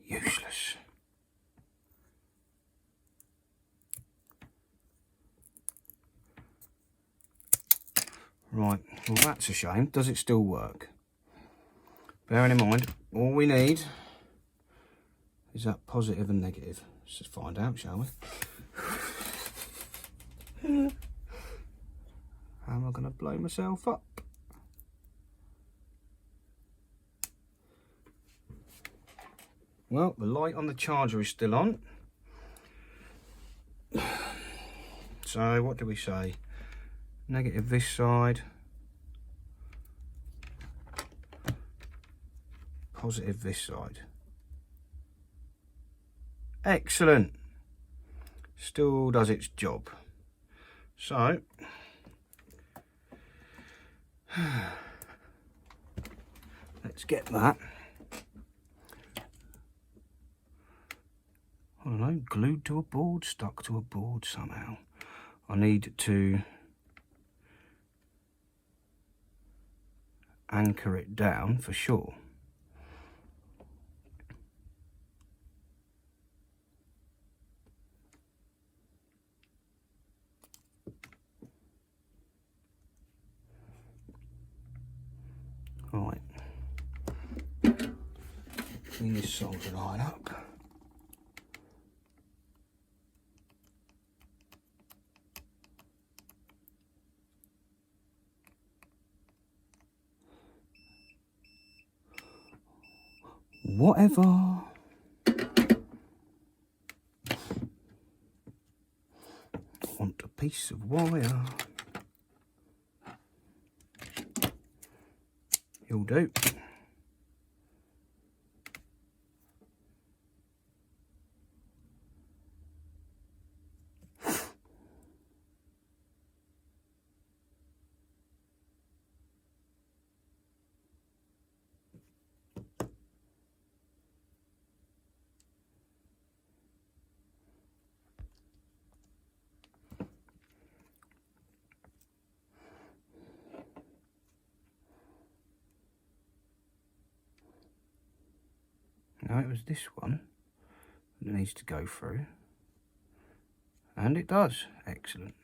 useless. Right, well that's a shame. Does it still work? Bearing in mind, all we need is that positive and negative. Let's just find out, shall we? How am I going to blow myself up? Well, the light on the charger is still on. So what do we say? Negative this side. Positive this side. Excellent. Still does its job. So let's get that, I don't know, glued to a board, stuck to a board somehow. I need to anchor it down for sure. Right, clean this solder line up. Whatever. Want a piece of wire. You'll do. No, it was this one that needs to go through. And it does. Excellent.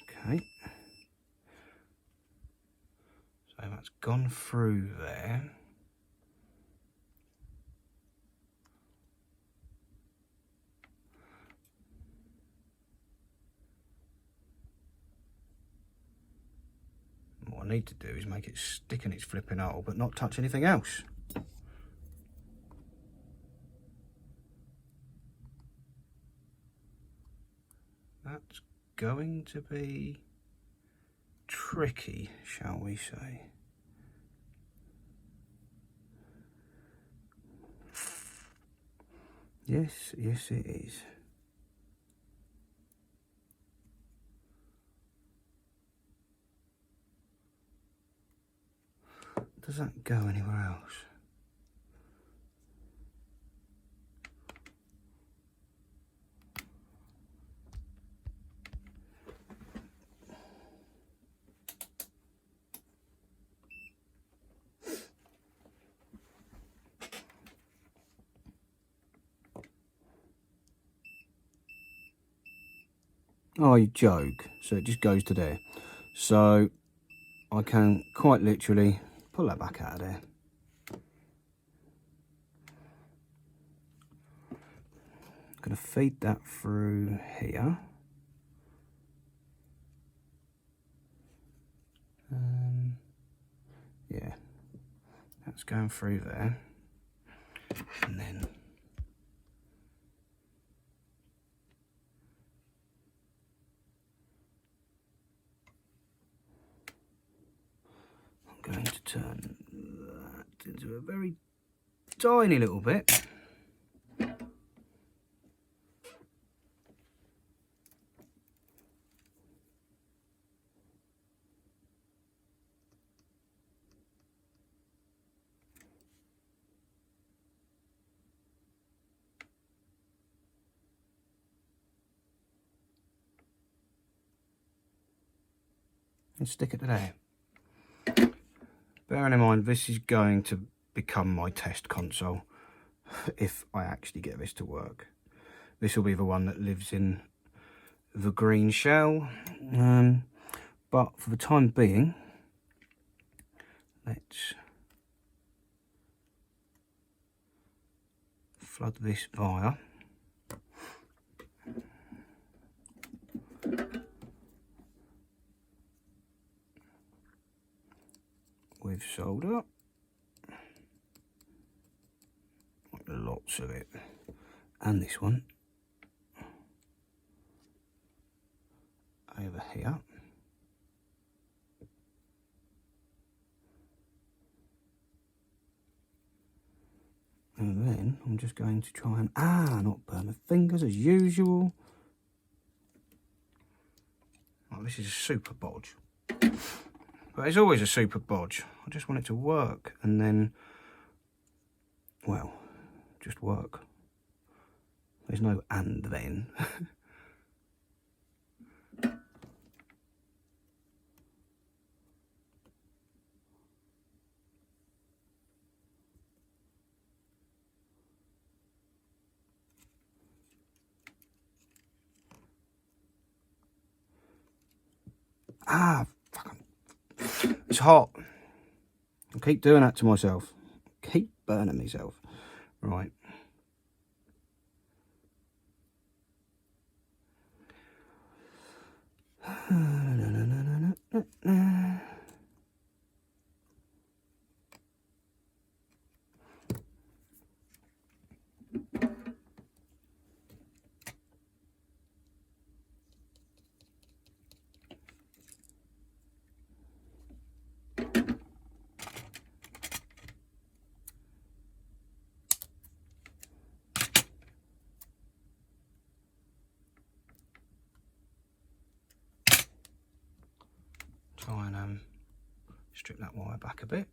Okay. So that's gone through there. What I need to do is make it stick in its flipping hole but not touch anything else. That's going to be tricky, shall we say. Yes, yes it is. Does that go anywhere else? Oh, you joke. So it just goes to there. So I can quite literally pull that back out of there. I'm going to feed that through here. Yeah, that's going through there. And then I'm going to turn that into a very tiny little bit. And stick it to there. Bearing in mind this is going to become my test console if I actually get this to work. This will be the one that lives in the green shell, but for the time being, let's flood this via with solder. Lots of it. And this one over here. And then I'm just going to try and not burn my fingers as usual. Oh, this is a super bodge. But it's always a super bodge. I just want it to work, and then, well, just work. There's no and then. Fucking. It's hot. I'll keep doing that to myself. Keep burning myself. Right. Try and strip that wire back a bit.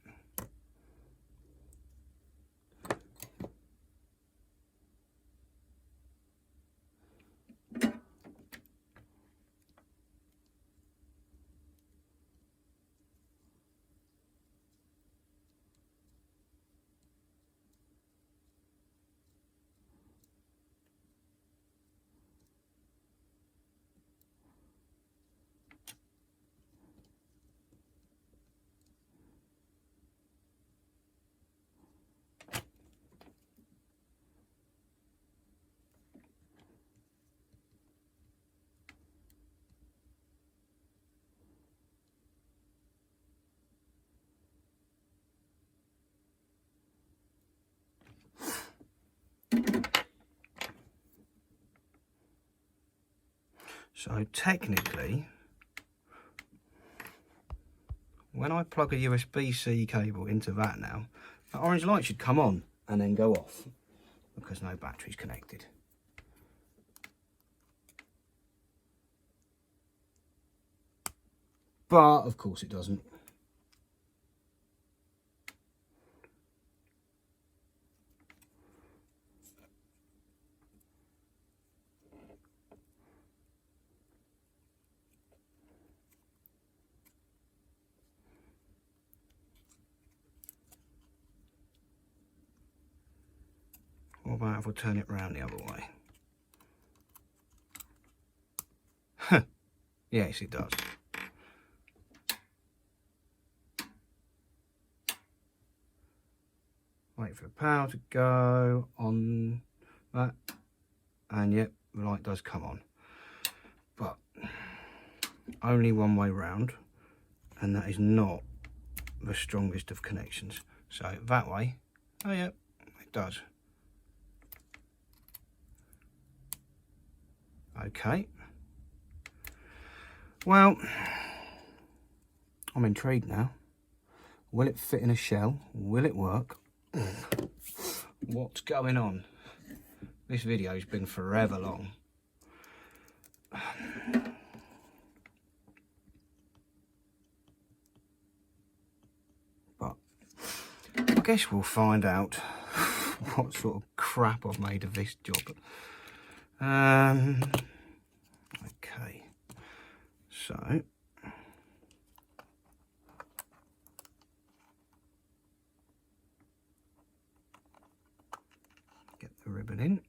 So technically, when I plug a USB-C cable into that now, that orange light should come on and then go off because no battery's connected. But of course it doesn't. What about if I turn it round the other way? Yes, it does. Wait for the power to go on that, and yep, the light does come on. But only one way round, and that is not the strongest of connections. So that way, oh yeah, it does. Okay. Well, I'm intrigued now. Will it fit in a shell? Will it work? What's going on? This video's been forever long. But I guess we'll find out what sort of crap I've made of this job. Okay, so get the ribbon in.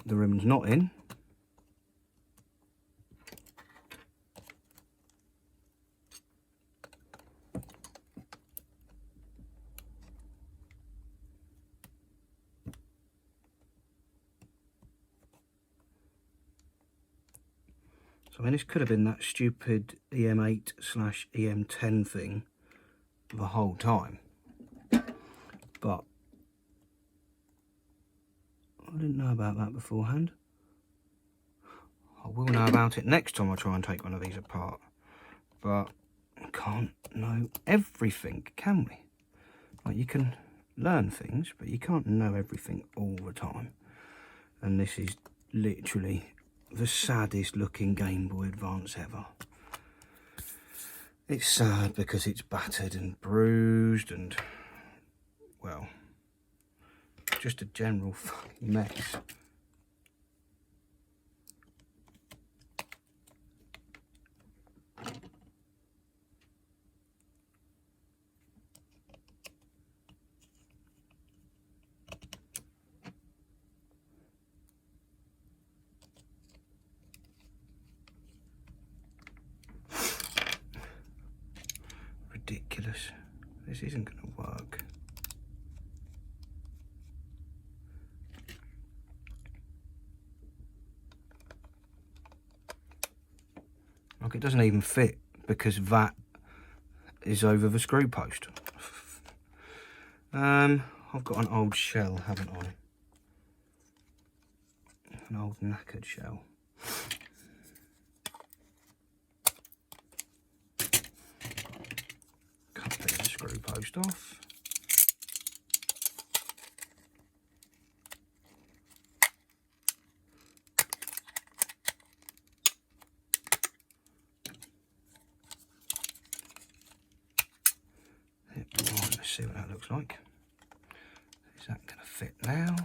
The ribbon's not in. So I mean, this could have been that stupid EM8/EM10 thing the whole time, but I didn't know about that beforehand. I will know about it next time I try and take one of these apart, but I can't know everything, can we? Like, you can learn things, but you can't know everything all the time. And this is literally the saddest looking Game Boy Advance ever. It's sad because it's battered and bruised and, well, just a general fucking mess. Ridiculous. This isn't going to work. Like, it doesn't even fit because that is over the screw post. I've got an old shell, haven't I? An old knackered shell. Cut the screw post off. Right, let's see what that looks like. Is that going to fit now?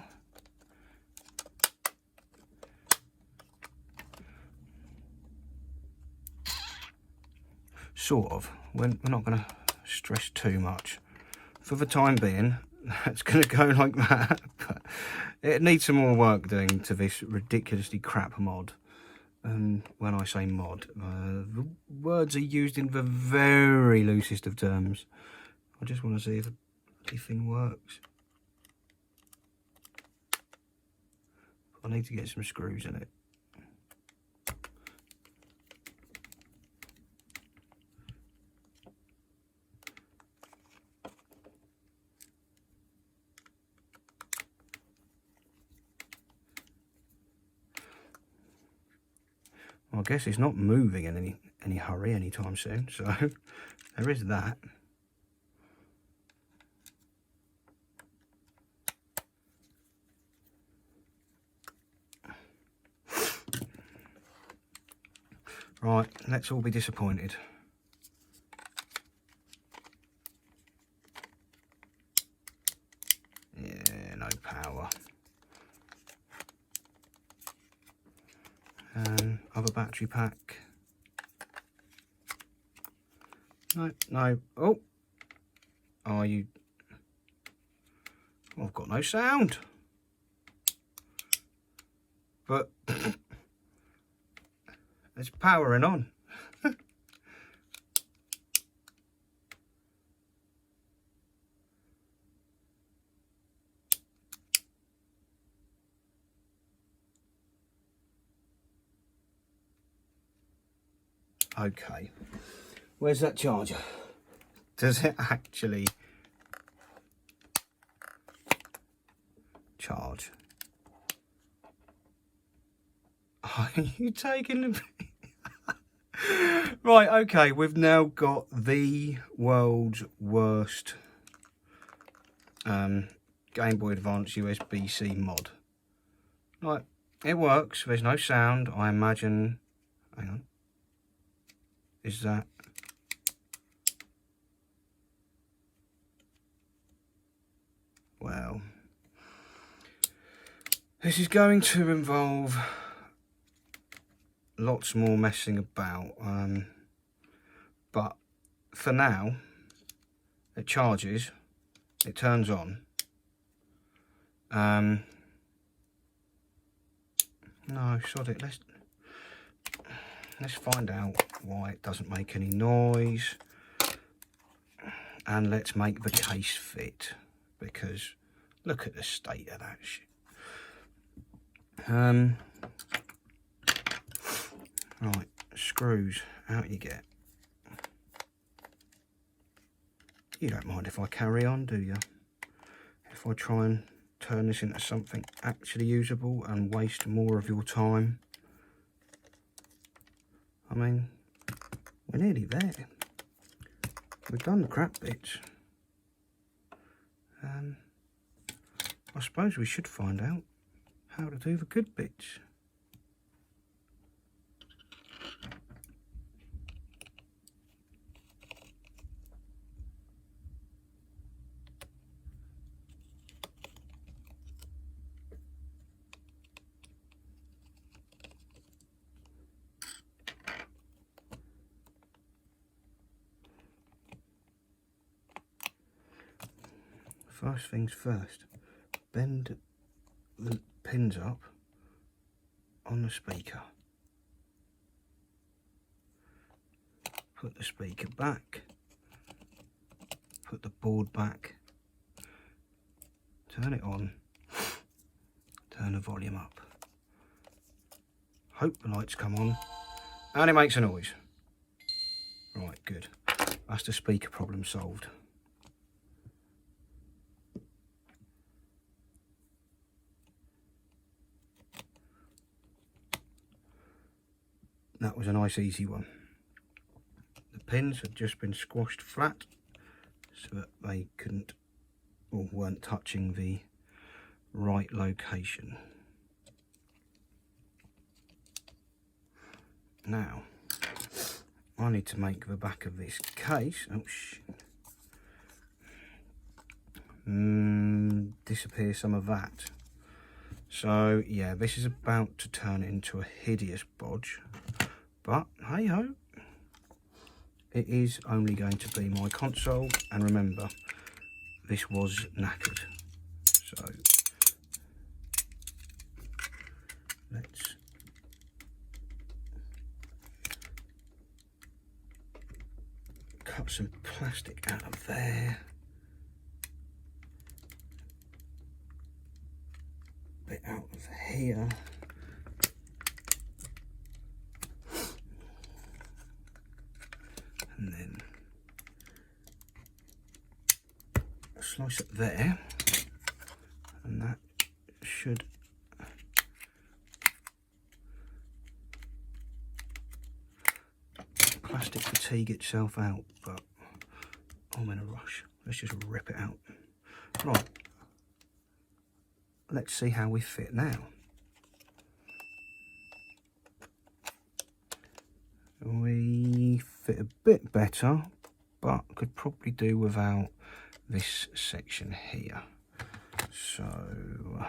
Sort of. We're not going to stress too much. For the time being, that's going to go like that. But it needs some more work doing to this ridiculously crap mod. And when I say mod, the words are used in the very loosest of terms. I just want to see if the bloody thing works. I need to get some screws in it. Well, I guess it's not moving in any hurry anytime soon, so there is that. Right, let's all be disappointed. Yeah, no power. Other battery pack. No, no. Oh! Are you... Oh, I've got no sound. But... it's powering on. Okay, where's that charger? Does it actually charge? Are you taking the... Right, okay, we've now got the world's worst Game Boy Advance USB-C mod. Right, it works, there's no sound, I imagine. Hang on. Is that... Well, this is going to involve lots more messing about, but for now it charges, it turns on. No, sod it, let's find out why it doesn't make any noise, and let's make the case fit, because look at the state of that shit. Right, screws, out you get. You don't mind if I carry on, do you? If I try and turn this into something actually usable and waste more of your time? I mean, we're nearly there. We've done the crap bits. I suppose we should find out how to do the good bits. First things first, bend the pins up on the speaker. Put the speaker back, put the board back, turn it on, turn the volume up. Hope the lights come on, and it makes a noise. Right, good. That's the speaker problem solved. That was a nice easy one. The pins had just been squashed flat so that they couldn't or weren't touching the right location. Now, I need to make the back of this case, disappear some of that. So yeah, this is about to turn into a hideous bodge, but hey ho, it is only going to be my console, and remember, this was knackered. So let's cut some plastic out of there. Bit out of here. And then slice it there, and that should plastic fatigue itself out, but I'm in a rush. Let's just rip it out. Right, let's see how we fit now. We fit a bit better, but could probably do without this section here. So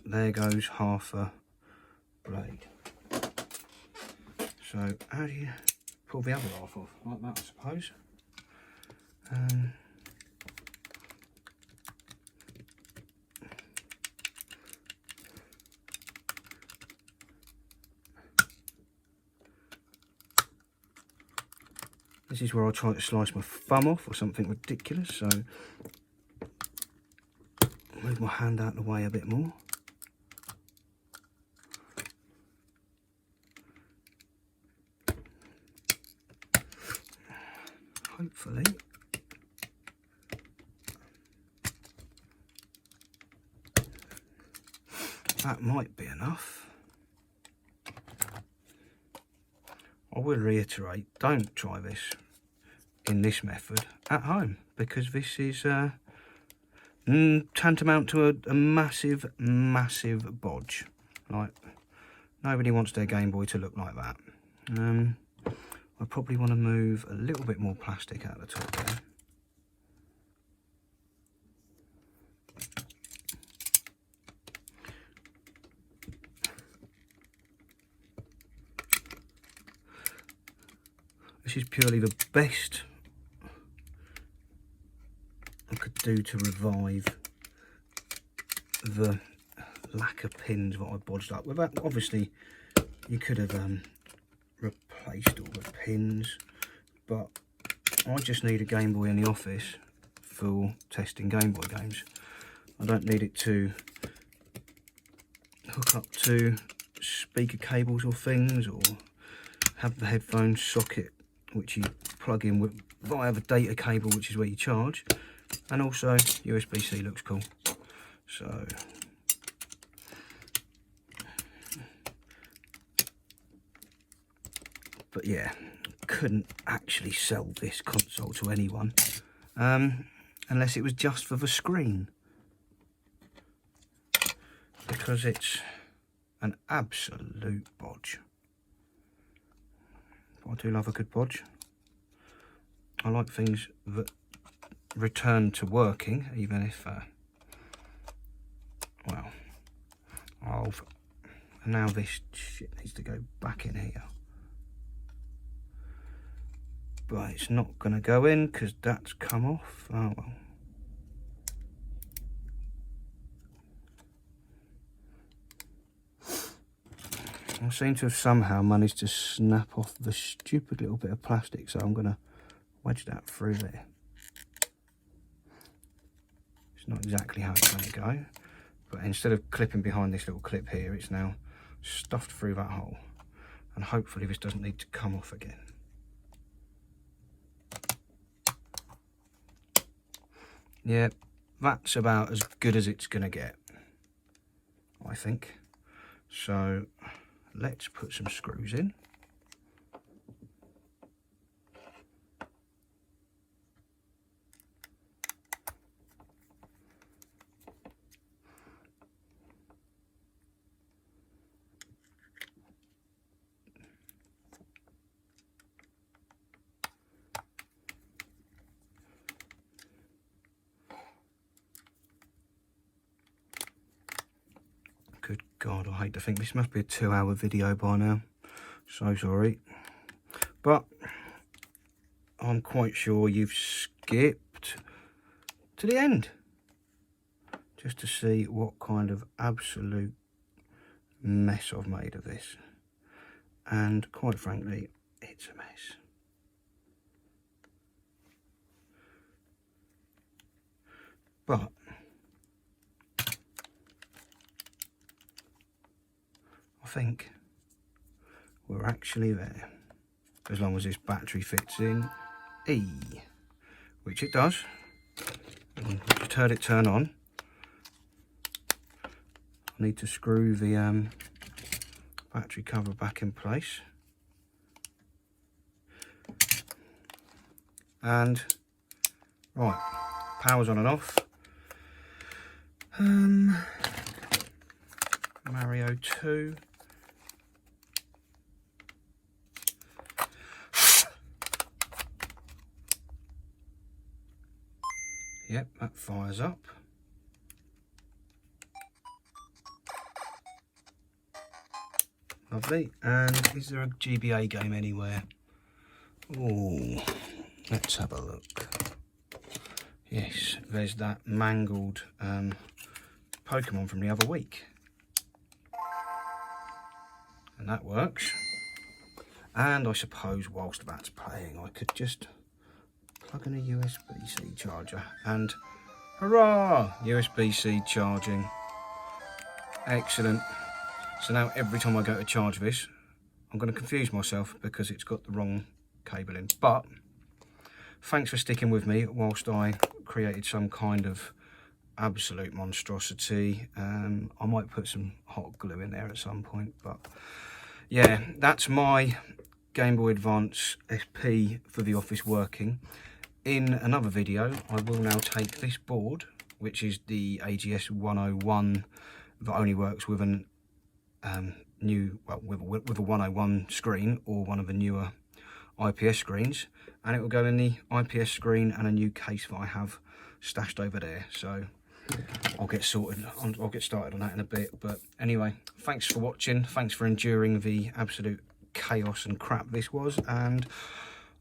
there goes half a blade. So how do you pull the other half off? Like that, I suppose. This is where I'll try to slice my thumb off or something ridiculous, so move my hand out of the way a bit more. hopefully that might be enough. I will reiterate, don't try this in this method at home, because this is tantamount to a massive bodge. Like, nobody wants their Game Boy to look like that. I probably want to move a little bit more plastic out the top there. This is purely the best I could do to revive the lack of pins that I bodged up with. That, obviously, you could have replaced all the pins, but I just need a Game Boy in the office for testing Game Boy games. I don't need it to hook up to speaker cables or things, or have the headphone socket which you plug in with via the data cable, which is where you charge. And also USB-C looks cool. So but yeah, couldn't actually sell this console to anyone unless it was just for the screen, because it's an absolute bodge. I do love a good bodge. I like things that return to working, even if well, now this shit needs to go back in here, but it's not going to go in because that's come off. Oh well. I seem to have somehow managed to snap off the stupid little bit of plastic, so I'm going to wedge that through there. It's not exactly how it's going to go, but instead of clipping behind this little clip here, it's now stuffed through that hole, and hopefully this doesn't need to come off again. Yeah, that's about as good as it's going to get, I think. So let's put some screws in. Good God, I hate to think this must be a 2-hour video by now. So sorry. But I'm quite sure you've skipped to the end just to see what kind of absolute mess I've made of this. And quite frankly, it's a mess. But I think we're actually there, as long as this battery fits in E, which it does. And I just heard it turn on. I need to screw the battery cover back in place, and right, power's on and off. Mario 2. Yep, that fires up. Lovely. And is there a GBA game anywhere? Oh, let's have a look. Yes, there's that Mangled Pokemon from the other week. And that works. And I suppose whilst that's playing, I could just plug in a USB-C charger, and hurrah, USB-C charging. Excellent. So now every time I go to charge this, I'm going to confuse myself because it's got the wrong cable in. But thanks for sticking with me whilst I created some kind of absolute monstrosity. I might put some hot glue in there at some point, but yeah, that's my Game Boy Advance SP for the office working. In another video, I will now take this board, which is the AGS 101, that only works with an with a 101 screen or one of the newer IPS screens, and it will go in the IPS screen and a new case that I have stashed over there. So I'll get started on that in a bit. But anyway, thanks for watching, thanks for enduring the absolute chaos and crap this was, and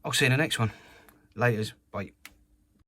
I'll see you in the next one. Laters, bye.